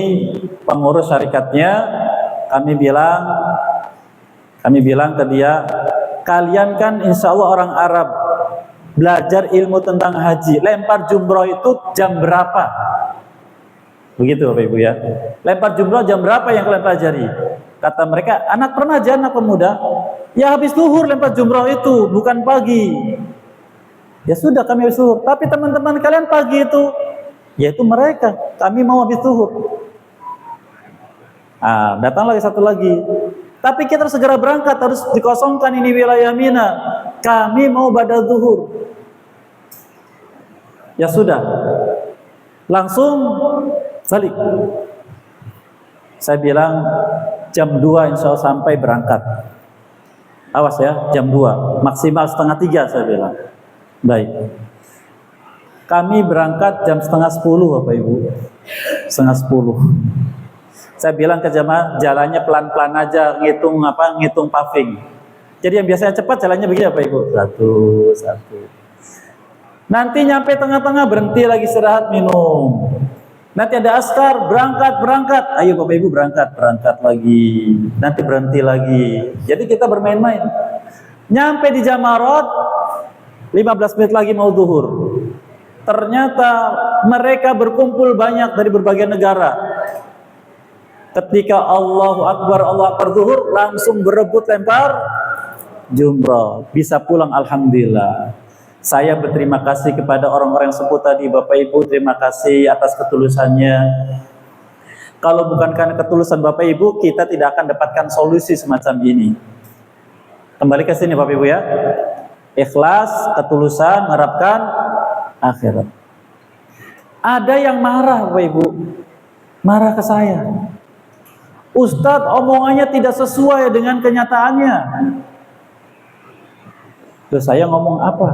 pengurus syarikatnya. Kami bilang ke dia, kalian kan insya Allah orang Arab, belajar ilmu tentang haji, lempar jumroh itu jam berapa? Begitu Bapak Ibu ya. Lempar jumroh jam berapa yang kalian pelajari? Kata mereka, anak remaja, anak pemuda. Ya habis zuhur lempar jumroh itu, bukan pagi. Ya sudah kami habis zuhur. Tapi teman-teman kalian pagi itu, yaitu mereka. Kami mau habis zuhur. Datang lagi satu lagi. Tapi kita harus segera berangkat, harus dikosongkan ini wilayah Mina. Kami mau pada zuhur. Ya sudah. Langsung balik. Saya bilang jam 2 insya Allah sampai berangkat. Awas ya, jam 2. Maksimal setengah 3 saya bilang. Baik. Kami berangkat jam setengah 10 Bapak Ibu. Setengah 10. Saya bilang ke jamaah, jalannya pelan-pelan aja, ngitung paving. Jadi yang biasanya cepat jalannya begini Bapak Ibu. Satu. Nanti nyampe tengah-tengah berhenti lagi istirahat minum. Nanti ada askar, berangkat. Ayo Bapak Ibu berangkat lagi. Nanti berhenti lagi. Jadi kita bermain-main. Nyampe di Jamarat 15 menit lagi mau zuhur. Ternyata mereka berkumpul banyak dari berbagai negara. Ketika Allahu Akbar zuhur, langsung berebut lempar jumrah. Bisa pulang alhamdulillah. Saya berterima kasih kepada orang-orang yang sebut tadi, Bapak Ibu, terima kasih atas ketulusannya. Kalau bukan karena ketulusan Bapak Ibu, kita tidak akan dapatkan solusi semacam ini. Kembali ke sini Bapak Ibu ya. Ikhlas, ketulusan, mengharapkan akhirat. Ada yang marah Bapak Ibu, marah ke saya. Ustadz, omongannya tidak sesuai dengan kenyataannya. Terus saya ngomong apa?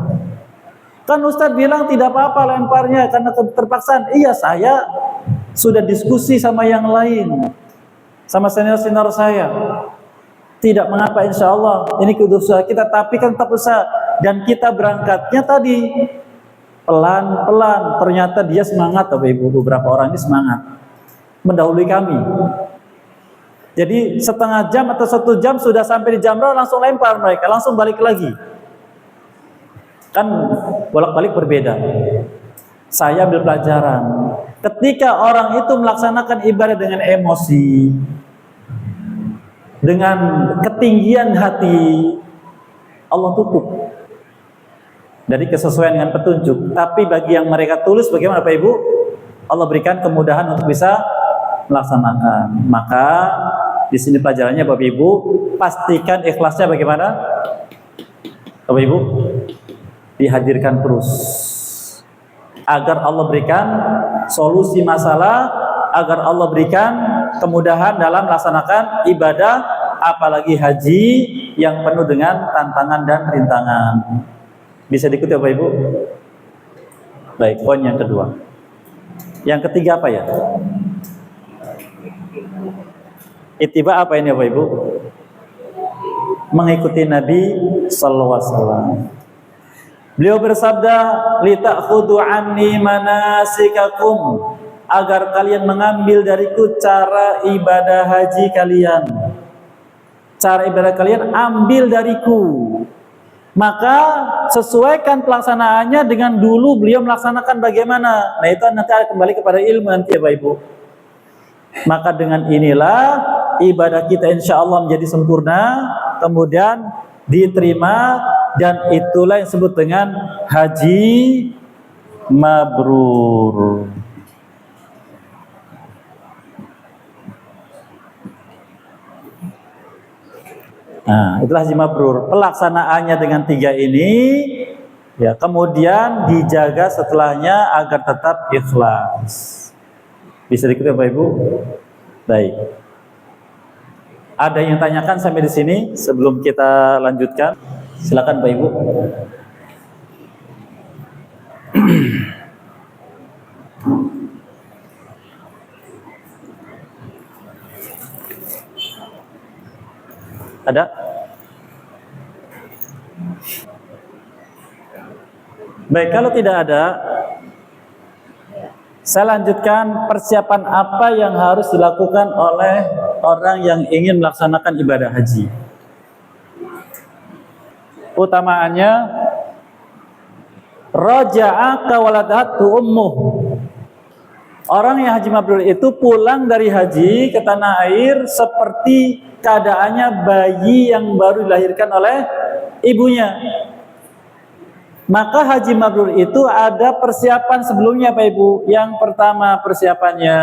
Kan Ustadz bilang tidak apa-apa lemparnya karena terpaksaan. Iya, saya sudah diskusi sama yang lain, sama senior-senior saya. Tidak mengapa, insya Allah ini kedudukan kita, tapi kan tetap usaha. Dan kita berangkatnya tadi pelan-pelan. Ternyata dia semangat, Bapak Ibu, beberapa orang ini semangat mendahului kami. Jadi setengah jam atau 1 jam sudah sampai di Jamrah, langsung lempar mereka, langsung balik lagi. Kan bolak-balik berbeda. Saya ambil pelajaran. Ketika orang itu melaksanakan ibadah dengan emosi, dengan ketinggian hati, Allah tutup dari kesesuaian dengan petunjuk. Tapi bagi yang mereka tulus, bagaimana Bapak Ibu? Allah berikan kemudahan untuk bisa melaksanakan. Maka di sini pelajarannya Bapak Ibu, pastikan ikhlasnya bagaimana? Bapak Ibu, dihadirkan terus agar Allah berikan solusi masalah, agar Allah berikan kemudahan dalam melaksanakan ibadah, apalagi haji yang penuh dengan tantangan dan rintangan. Bisa diikuti Bapak Ibu? Baik, poin yang kedua. Yang ketiga apa ya? Ittiba apa ini Bapak Ibu? Mengikuti Nabi sallallahu alaihi wasallam. Beliau bersabda, "Lita'khudhu anni manasikakum," agar kalian mengambil dariku cara ibadah haji kalian. Cara ibadah kalian ambil dariku. Maka sesuaikan pelaksanaannya dengan dulu beliau melaksanakan bagaimana. Nah, itu nanti akan kembali kepada ilmu nanti ya Bapak Ibu. Maka dengan inilah ibadah kita insya Allah menjadi sempurna, kemudian diterima, dan itulah yang disebut dengan haji mabrur. Nah, itulah haji mabrur. Pelaksanaannya dengan 3 ini, ya, kemudian dijaga setelahnya agar tetap ikhlas. Bisa dikutip Bapak Ibu? Baik. Ada yang tanyakan sampai di sini sebelum kita lanjutkan? Silakan Bapak Ibu. Ada? Baik, kalau tidak ada, saya lanjutkan persiapan apa yang harus dilakukan oleh orang yang ingin melaksanakan ibadah haji. Utamaannya, raja'a kawaladatu ummuh. Orang yang haji mabrur itu pulang dari haji ke tanah air seperti keadaannya bayi yang baru dilahirkan oleh ibunya. Maka haji mabrur itu ada persiapan sebelumnya Pak Ibu. Yang pertama persiapannya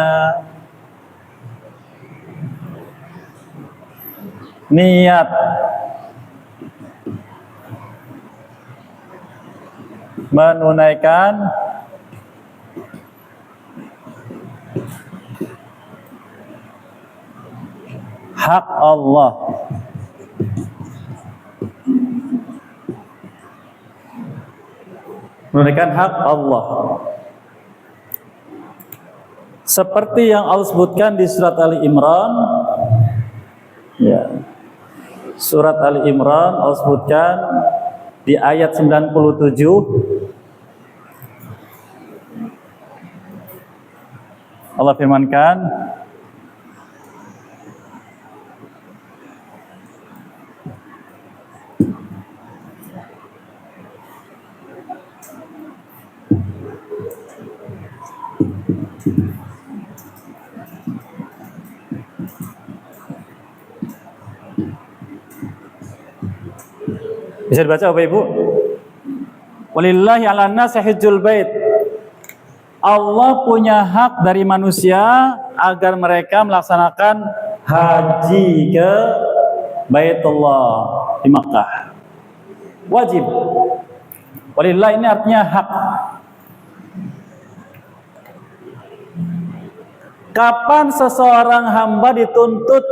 niat. Menunaikan hak Allah. Menunaikan hak Allah. Seperti yang Allah sebutkan di surat Ali Imran. Ya. Surat Ali Imran Allah sebutkan di ayat 97, Allah firmankan, bisa dibaca Bapak Ibu? Walillahi 'alan nasi hajjul bait. Allah punya hak dari manusia agar mereka melaksanakan haji ke Baitullah di Makkah. Wajib. Walillah ini artinya hak. Kapan seseorang hamba dituntut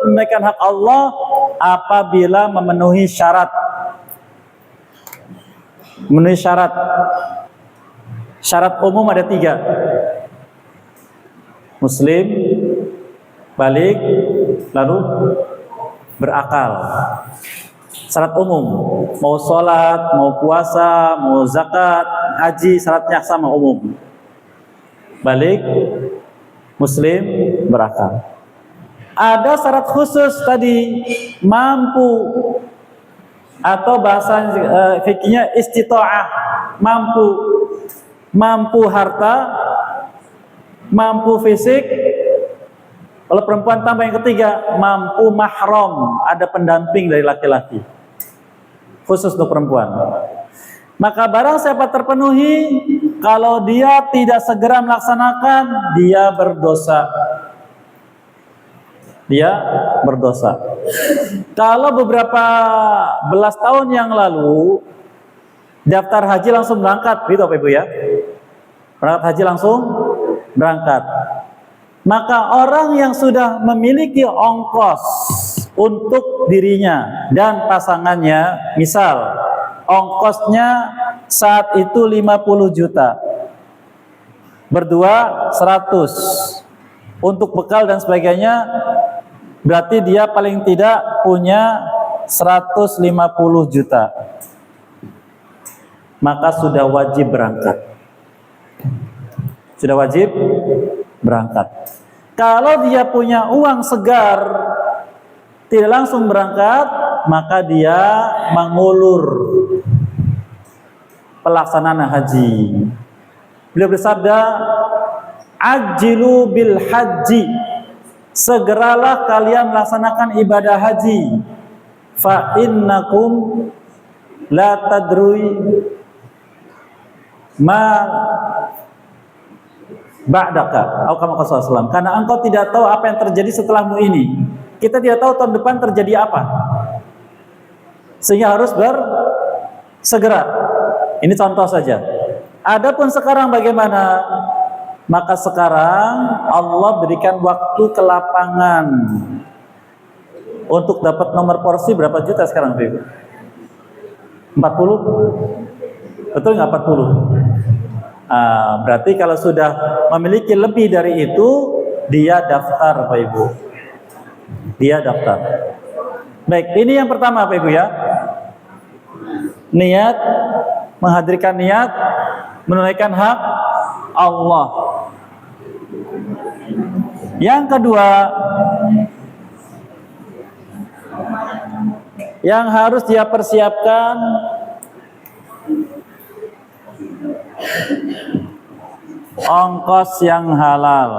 menunaikan hak Allah? Apabila memenuhi syarat. Memenuhi syarat. Syarat umum ada 3. Muslim, balik, lalu berakal. Syarat umum, mau sholat, mau puasa, mau zakat, haji, syaratnya sama umum. Balik, Muslim, berakal. Ada syarat khusus tadi, mampu, atau bahasa fikihnya istita'ah, mampu harta, mampu fisik. Kalau perempuan tambah yang ketiga, mampu mahram, ada pendamping dari laki-laki, khusus untuk perempuan. Maka barang siapa terpenuhi, kalau dia tidak segera melaksanakan, dia berdosa. Dia berdosa. Kalau beberapa belas tahun yang lalu daftar haji langsung berangkat, gitu Bapak Ibu ya. Berangkat haji langsung berangkat. Maka orang yang sudah memiliki ongkos untuk dirinya dan pasangannya, misal ongkosnya saat itu 50 juta, berdua 100, untuk bekal dan sebagainya, berarti dia paling tidak punya 150 juta. Maka sudah wajib berangkat. Sudah wajib berangkat. Kalau dia punya uang segar, tidak langsung berangkat, maka dia mengulur pelaksanaan haji. Beliau bersabda, "Ajilu bil haji." Segeralah kalian melaksanakan ibadah haji. Fa innakum la tadrui ma ba'daka, atau kama qala sallallahu, karena engkau tidak tahu apa yang terjadi setelahmu ini. Kita tidak tahu tahun depan terjadi apa, sehingga harus bersegera. Ini contoh saja. Adapun sekarang bagaimana? Maka sekarang Allah berikan waktu ke lapangan untuk dapat nomor porsi. Berapa juta sekarang, Ibu? 40? Betul nggak 40? Berarti kalau sudah memiliki lebih dari itu, dia daftar, Pak Ibu. Dia daftar. Baik, ini yang pertama, Pak Ibu ya. Niat, menghadirkan niat, menunaikan hak Allah. Yang kedua, yang harus dia persiapkan, ongkos yang halal.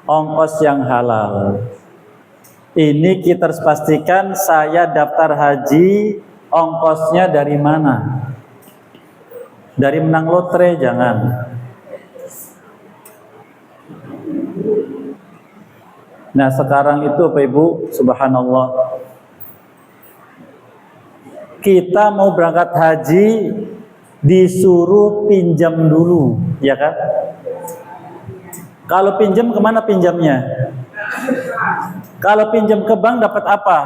Ongkos yang halal. Ini kita harus pastikan, saya daftar haji, ongkosnya dari mana? Dari menang lotre jangan. Nah sekarang itu Bapak Ibu, subhanallah, kita mau berangkat haji disuruh pinjam dulu, ya kan? Kalau pinjam kemana pinjamnya? Kalau pinjam ke bank dapat apa?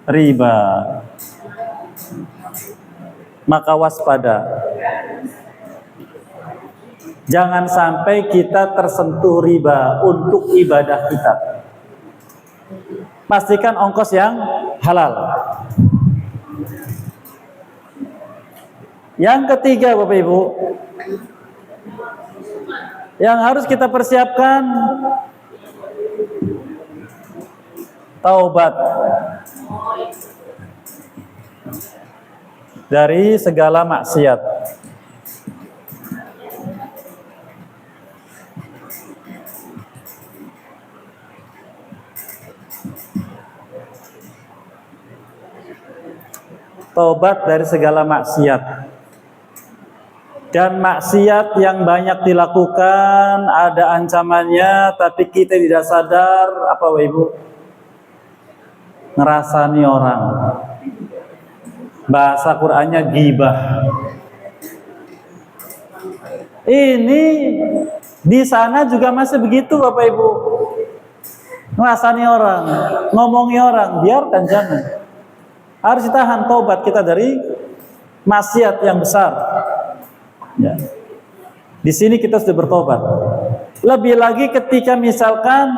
Riba. Maka waspada. Jangan sampai kita tersentuh riba untuk ibadah kita. pastikan ongkos yang halal. Yang ketiga, Bapak Ibu, yang harus kita persiapkan taubat dari segala maksiat. Taubat dari segala maksiat. Dan maksiat yang banyak dilakukan, ada ancamannya, tapi kita tidak sadar, apa Bapak Ibu? Ngerasani orang. Bahasa Qur'annya ghibah. Ini di sana juga masih begitu Bapak Ibu. Ngerasani orang, ngomongi orang, biarkan, jangan. Harus ditahan taubat kita dari maksiat yang besar. Ya. Di sini kita sudah bertobat. Lebih lagi ketika misalkan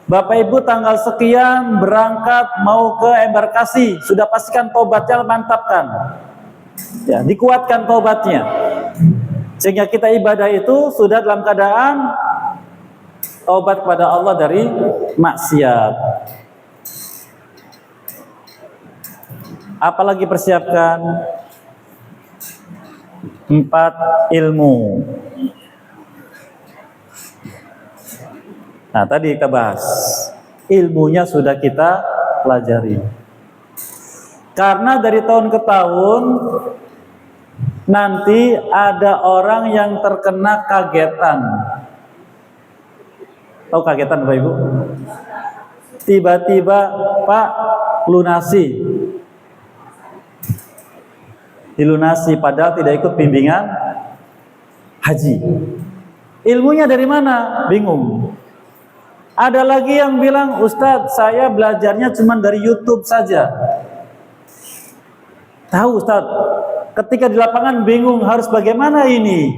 Bapak Ibu tanggal sekian berangkat mau ke embarkasi, sudah pastikan tobatnya mantapkan. Ya, dikuatkan tobatnya. Sehingga kita ibadah itu sudah dalam keadaan taubat kepada Allah dari maksiat. Apalagi persiapkan 4 ilmu. Nah, tadi kita bahas ilmunya sudah kita pelajari. Karena dari tahun ke tahun nanti ada orang yang terkena kagetan. Tahu kagetan Bapak Ibu? Tiba-tiba, Pak, lunasi. Dilunasi padahal tidak ikut bimbingan haji. Ilmunya dari mana? Bingung. Ada lagi yang bilang, Ustadz, saya belajarnya cuma dari YouTube saja. Tahu Ustadz, ketika di lapangan bingung harus bagaimana ini?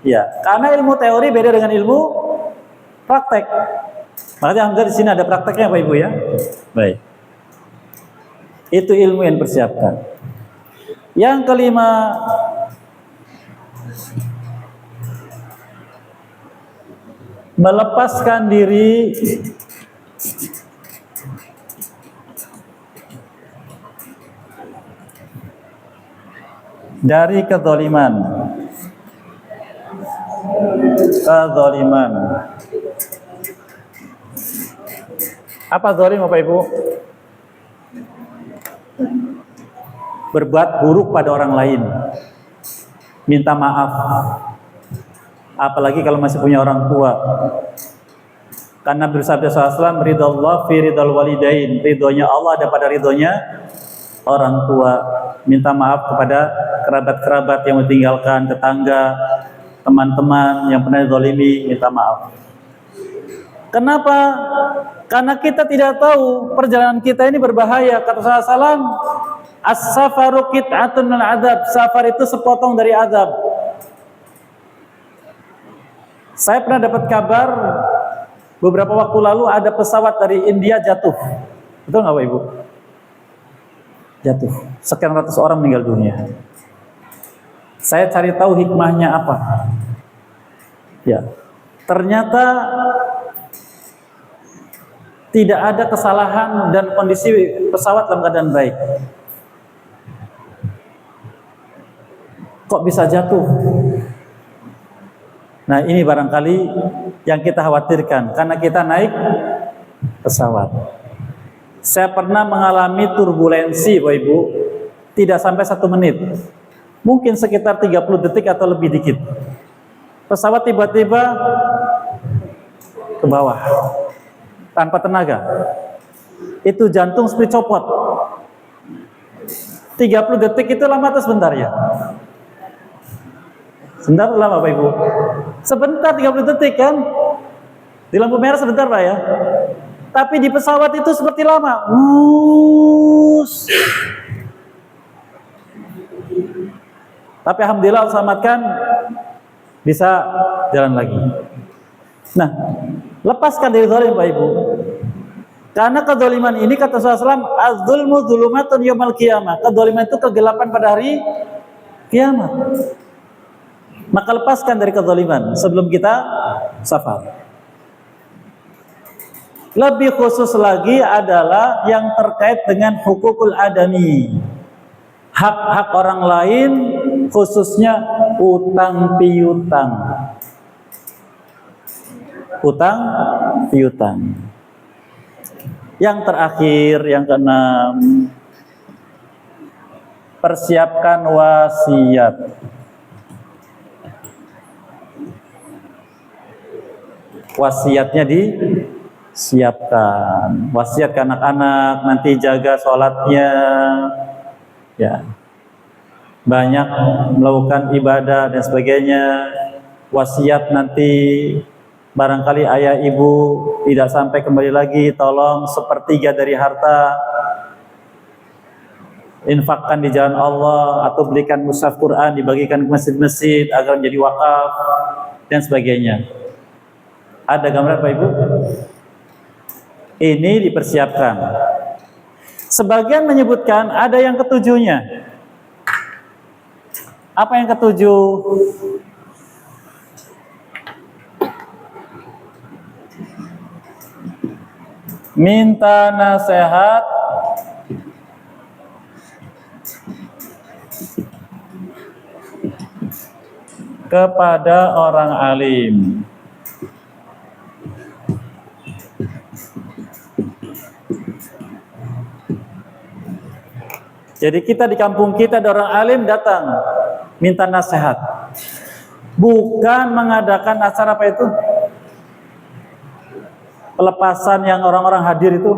Ya, karena ilmu teori beda dengan ilmu praktek. Makanya alhamdulillah di sini ada prakteknya Pak Ibu ya. Baik. Itu ilmu yang dipersiapkan. Yang kelima, melepaskan diri dari kezaliman. Kezaliman. Apa zalim Bapak Ibu? Berbuat buruk pada orang lain, minta maaf, apalagi kalau masih punya orang tua. Karena bersabda SAW, ridallah fi ridal walidain, ridhonya Allah ada pada ridhonya orang tua. Minta maaf kepada kerabat-kerabat yang ditinggalkan, tetangga, teman-teman yang pernah dizalimi, minta maaf. Kenapa? Karena kita tidak tahu perjalanan kita ini berbahaya. Kata SAW, as-safaru qit'atun min adab. Safar itu sepotong dari azab. Saya pernah dapat kabar beberapa waktu lalu ada pesawat dari India jatuh. Betul nggak Pak Ibu? Jatuh. Sekian ratus orang meninggal dunia. Saya cari tahu hikmahnya apa. Ya, ternyata tidak ada kesalahan dan kondisi pesawat dalam keadaan baik. Kok bisa jatuh? Nah, ini barangkali yang kita khawatirkan karena kita naik pesawat. Saya pernah mengalami turbulensi, Bapak Ibu, tidak sampai 1 menit. Mungkin sekitar 30 detik atau lebih dikit. Pesawat tiba-tiba ke bawah tanpa tenaga. Itu jantung seperti copot. 30 detik itu lama atau sebentar ya? Sebentar lama Bapak Ibu. Sebentar 30 detik kan? Di lampu merah sebentar Pak ya. Tapi di pesawat itu seperti lama. Tapi alhamdulillah Allah selamatkan, bisa jalan lagi. Nah, lepaskan dari zalim Bapak Ibu. Karena kedzaliman ini kata Rasulullah SAW, az-zulmu dzulumatun yaumil qiyamah. Kedzaliman itu kegelapan pada hari kiamat. Maka lepaskan dari kedzaliman sebelum kita safar. Lebih khusus lagi adalah yang terkait dengan hukukul adami, hak-hak orang lain, khususnya utang piutang. Utang piutang. Yang terakhir, yang keenam, persiapkan wasiat. Wasiatnya disiapkan. Wasiat ke anak-anak, nanti jaga sholatnya, ya, banyak melakukan ibadah dan sebagainya. Wasiat nanti barangkali ayah ibu tidak sampai kembali lagi, tolong 1/3 dari harta infakkan di jalan Allah, atau belikan mushaf Quran dibagikan ke masjid-masjid agar menjadi wakaf dan sebagainya. Ada gambar Pak Ibu? Ini dipersiapkan. Sebagian menyebutkan ada yang ketujuhnya. Apa yang ketujuh? Minta nasihat kepada orang alim. Jadi kita di kampung kita ada orang alim datang minta nasihat, bukan mengadakan acara apa itu, pelepasan yang orang-orang hadir itu,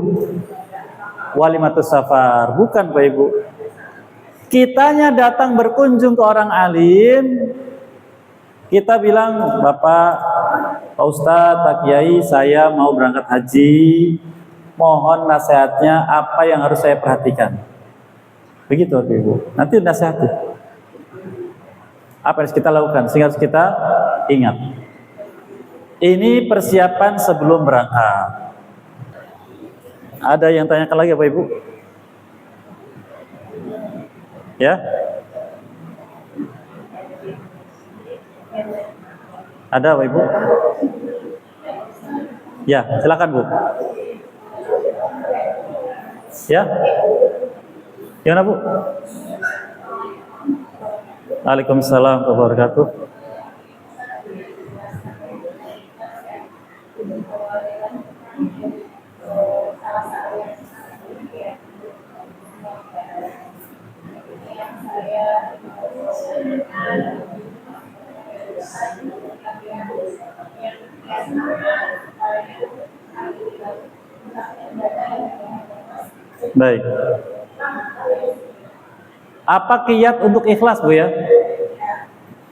walimatus safar, bukan Pak Ibu. Kitanya datang berkunjung ke orang alim, kita bilang, Bapak, Pak Ustadz, Pak Kiai, saya mau berangkat haji, mohon nasihatnya apa yang harus saya perhatikan. Begitu Pak Ibu. Nanti nasihati. Apa yang harus kita lakukan? Sehingga harus kita ingat. Ini persiapan sebelum berangkat. Ada yang tanyakan lagi Pak Ibu? Ya? Ada Pak Ibu? Ya, silakan Bu. Ya? Gimana Bu? Waalaikumsalam warahmatullahi wabarakatuh. Baik. Apa kiat untuk ikhlas Bu ya?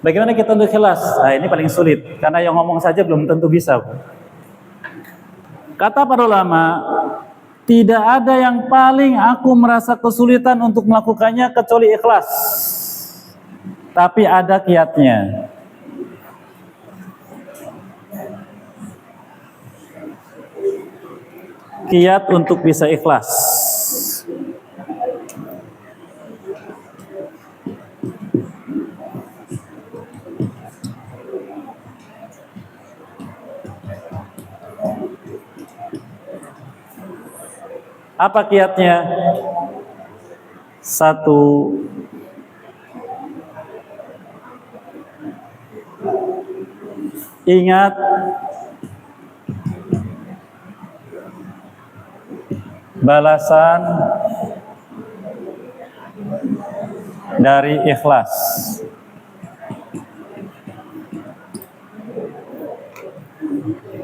Bagaimana kita untuk ikhlas? Nah, ini paling sulit karena yang ngomong saja belum tentu bisa Bu. Kata para ulama, tidak ada yang paling aku merasa kesulitan untuk melakukannya kecuali ikhlas. Tapi ada kiatnya. Kiat untuk bisa ikhlas. Apa kiatnya? Satu, ingat balasan dari ikhlas.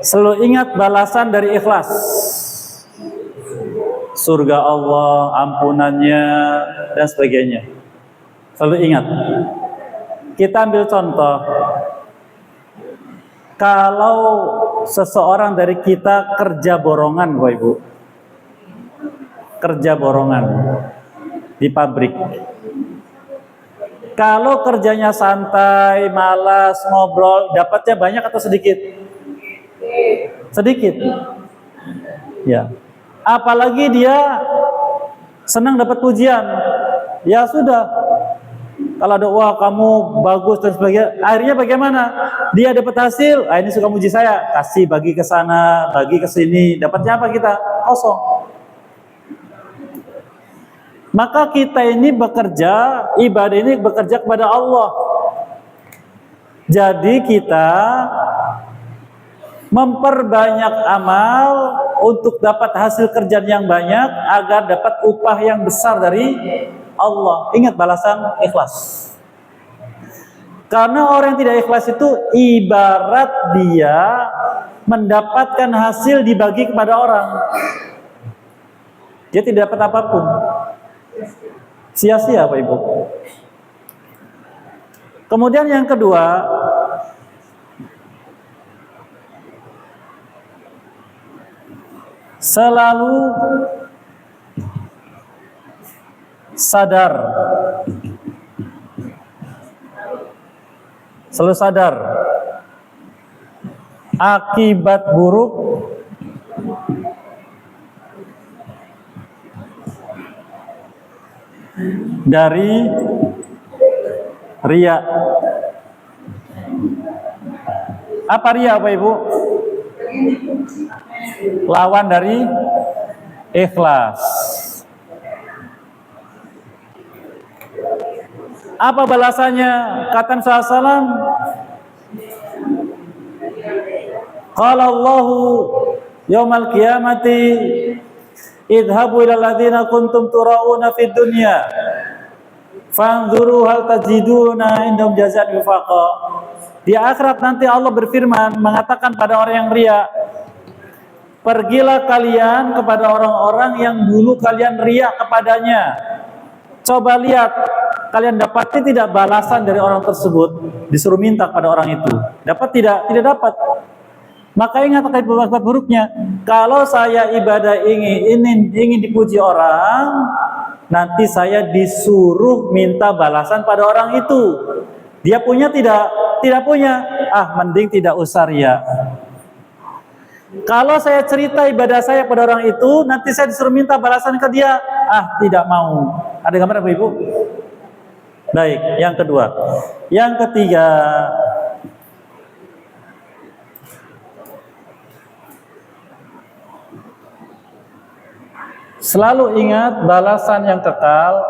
Selalu ingat balasan dari ikhlas. Surga Allah, ampunannya, dan sebagainya. Selalu ingat. Kita ambil contoh. Kalau seseorang dari kita kerja borongan, Bapak Ibu. Kerja borongan di pabrik. Kalau kerjanya santai, malas, ngobrol, dapatnya banyak atau sedikit? Sedikit. Ya. Apalagi dia senang dapat pujian, ya sudah. Kalau ada wah kamu bagus dan sebagainya, akhirnya bagaimana? Dia dapat hasil, ini suka muji saya, kasih bagi ke sana, bagi ke sini, dapatnya apa kita? Kosong. Maka kita ini bekerja, ibadah ini bekerja kepada Allah. Jadi kita memperbanyak amal untuk dapat hasil kerjaan yang banyak agar dapat upah yang besar dari Allah. Ingat balasan ikhlas. Karena orang yang tidak ikhlas itu ibarat dia mendapatkan hasil dibagi kepada orang. Dia tidak dapat apapun. Sia-sia Pak Ibu. Kemudian yang kedua, selalu sadar akibat buruk dari riya. Apa riya Bapak Ibu? Lawan dari ikhlas. Apa balasannya? Kata Rasulullah, qala Allahu yaumal qiyamati idhabu ilal ladzina kuntum turauna fid dunya fanzuru hal tajiduna indahum jazaan wifaqa. Di akhirat nanti Allah berfirman mengatakan pada orang yang riya, pergilah kalian kepada orang-orang yang dulu kalian riya kepadanya. Coba lihat, kalian dapati tidak balasan dari orang tersebut? Disuruh minta kepada orang itu. Dapat tidak? Tidak dapat. Maka ingat akibat buruknya. Kalau saya ibadah ingin dipuji orang, nanti saya disuruh minta balasan pada orang itu. Dia punya tidak? Tidak punya. Mending tidak usah riya. Kalau saya cerita ibadah saya pada orang itu, nanti saya disuruh minta balasan ke dia. Tidak mau. Ada gambar apa Ibu? Baik, yang kedua. Yang ketiga, selalu ingat balasan yang kekal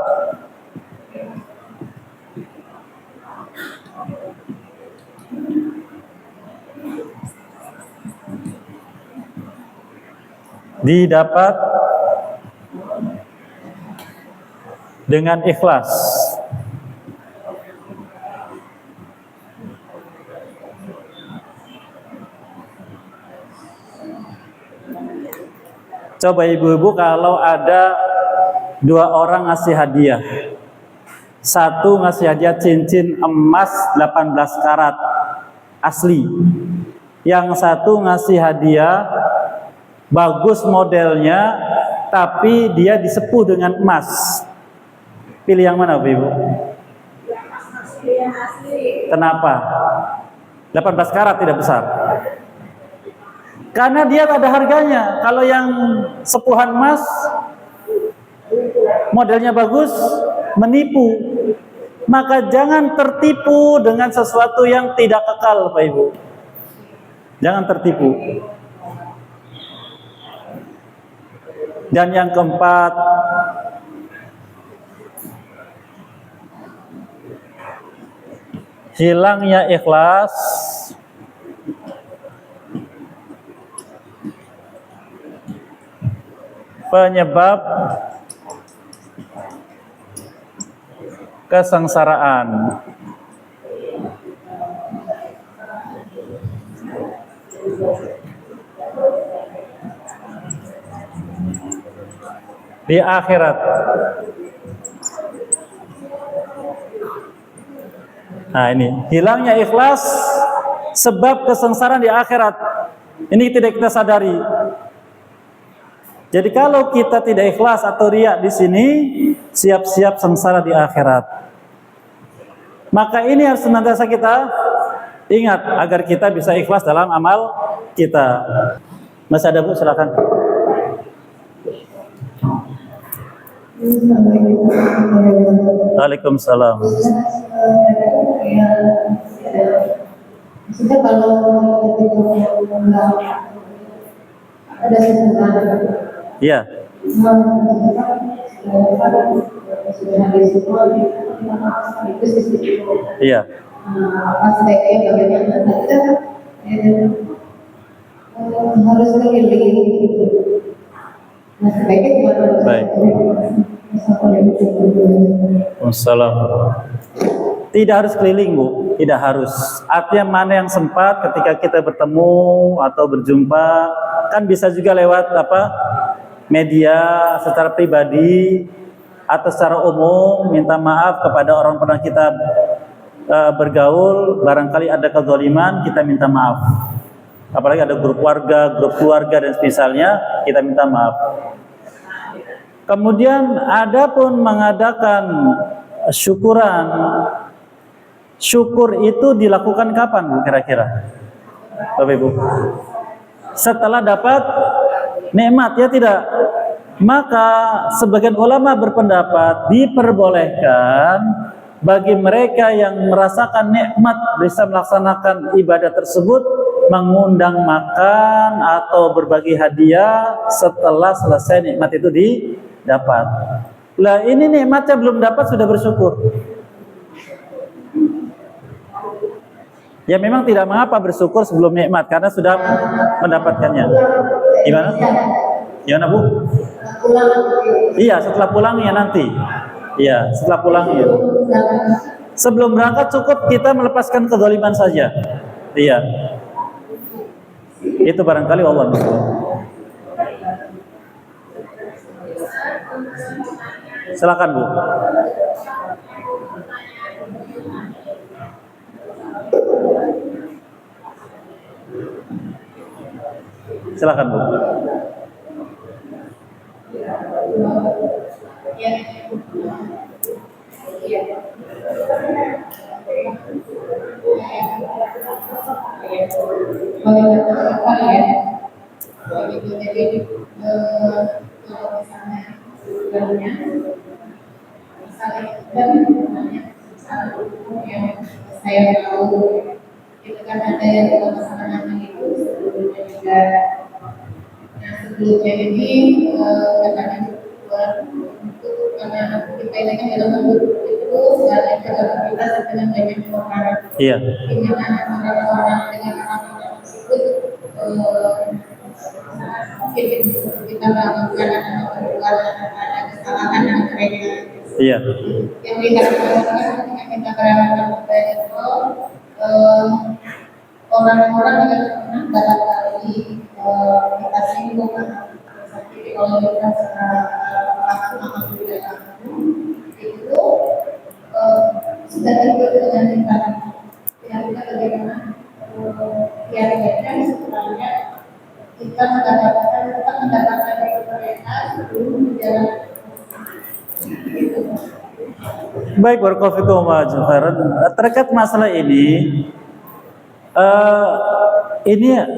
didapat dengan ikhlas. Coba ibu-ibu kalau ada dua orang ngasih hadiah. Satu ngasih hadiah cincin emas 18 karat asli. Yang satu ngasih hadiah bagus modelnya tapi dia disepuh dengan emas. Pilih yang mana Bu Ibu? Yang asli. Kenapa? 18 karat tidak besar. Karena dia ada harganya. Kalau yang sepuhan emas modelnya bagus, menipu. Maka jangan tertipu dengan sesuatu yang tidak kekal, Pak Ibu. Jangan tertipu. Dan yang keempat, hilangnya ikhlas penyebab kesengsaraan. Di akhirat. Nah ini, hilangnya ikhlas sebab kesengsaraan di akhirat. Ini tidak kita sadari. Jadi kalau kita tidak ikhlas atau riya di sini, siap-siap sengsara di akhirat. Maka ini harus senantiasa kita ingat agar kita bisa ikhlas dalam amal kita. Masih ada Bu, silakan. Waalaikumsalam. Maksudnya kalau ada sesuatu, Iya. Iya. apa sebaiknya bagaimana kita harus keliling. Nah, sebaiknya gimana? Baik. Wassalam. Tidak harus keliling, Bu. Tidak harus. Artinya mana yang sempat ketika kita bertemu atau berjumpa, kan bisa juga lewat media secara pribadi atau secara umum minta maaf kepada orang pernah kita bergaul, barangkali ada kezaliman, kita minta maaf. Apalagi ada grup keluarga dan misalnya, kita minta maaf. Kemudian ada pun mengadakan syukuran. Syukur itu dilakukan kapan, Bu, kira-kira? Bapak Ibu, setelah dapat nikmat, ya tidak? Maka sebagian ulama berpendapat diperbolehkan bagi mereka yang merasakan nikmat bisa melaksanakan ibadah tersebut, mengundang makan atau berbagi hadiah setelah selesai nikmat itu didapat. Lah ini nikmatnya belum dapat sudah bersyukur. Ya memang tidak mengapa bersyukur sebelum nikmat karena sudah mendapatkannya. Gimana? Gimana, Bu? Iya, setelah pulangnya nanti. Iya, setelah pulangnya. Sebelum berangkat cukup kita melepaskan kezaliman saja. Iya. Itu barangkali Allah. Silakan, Bu. Silakan, Bu. Saya tahu itu kan ada yang dalam pasangan itu sebelumnya juga. Nah sebelumnya ini katanya itu karena kita ini kan dalam bentuk itu dan kita sedang banyak orang. Iya. Di mana orang-orang dengan orang-orang tersebut mungkin kita melakukan ada kesalahan yang mereka. Iya. Yang dikatakan ketika kita berangkat ke itu orang-orang yang pernah barangkali kita singgung seperti kalau kita makan tidak itu sudah ikut dengan tindakan yang kita bagaimana kiai-kiai sebenarnya kita mendapatkan dari mereka sebelum berjalan. Baik, barakallahu fikum wa khairan. Terkait masalah ini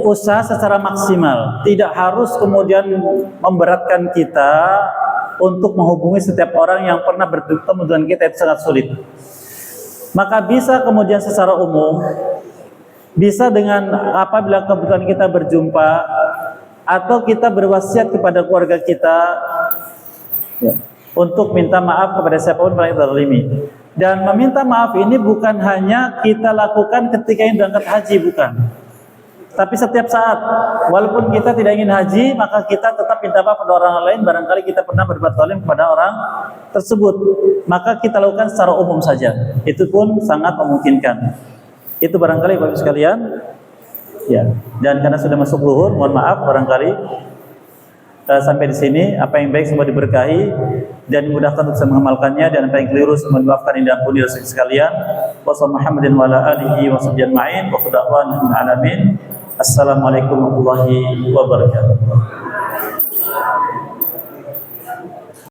usaha secara maksimal, tidak harus kemudian memberatkan kita untuk menghubungi setiap orang yang pernah bertemu dengan kita, itu sangat sulit. Maka bisa kemudian secara umum, bisa dengan apabila kebetulan kita berjumpa atau kita berwasiat kepada keluarga kita ya, untuk minta maaf kepada siapapun yang terzalimi. Dan meminta maaf ini bukan hanya kita lakukan ketika ingin berangkat haji, bukan. Tapi setiap saat, walaupun kita tidak ingin haji, maka kita tetap minta maaf pada orang lain. Barangkali kita pernah berbuat zalim kepada orang tersebut, maka kita lakukan secara umum saja. Itu pun sangat memungkinkan. Itu barangkali Bapak sekalian. Ya. Dan karena sudah masuk zuhur, mohon maaf barangkali sampai di sini. Apa yang baik semua diberkahi dan dimudahkan untuk saya mengamalkannya, dan apa yang keliru semua dimaafkan dan diampuni oleh sekalian. Wassalamualaikum warahmatullahi wabarakatuh. Assalamualaikum warahmatullahi wabarakatuh.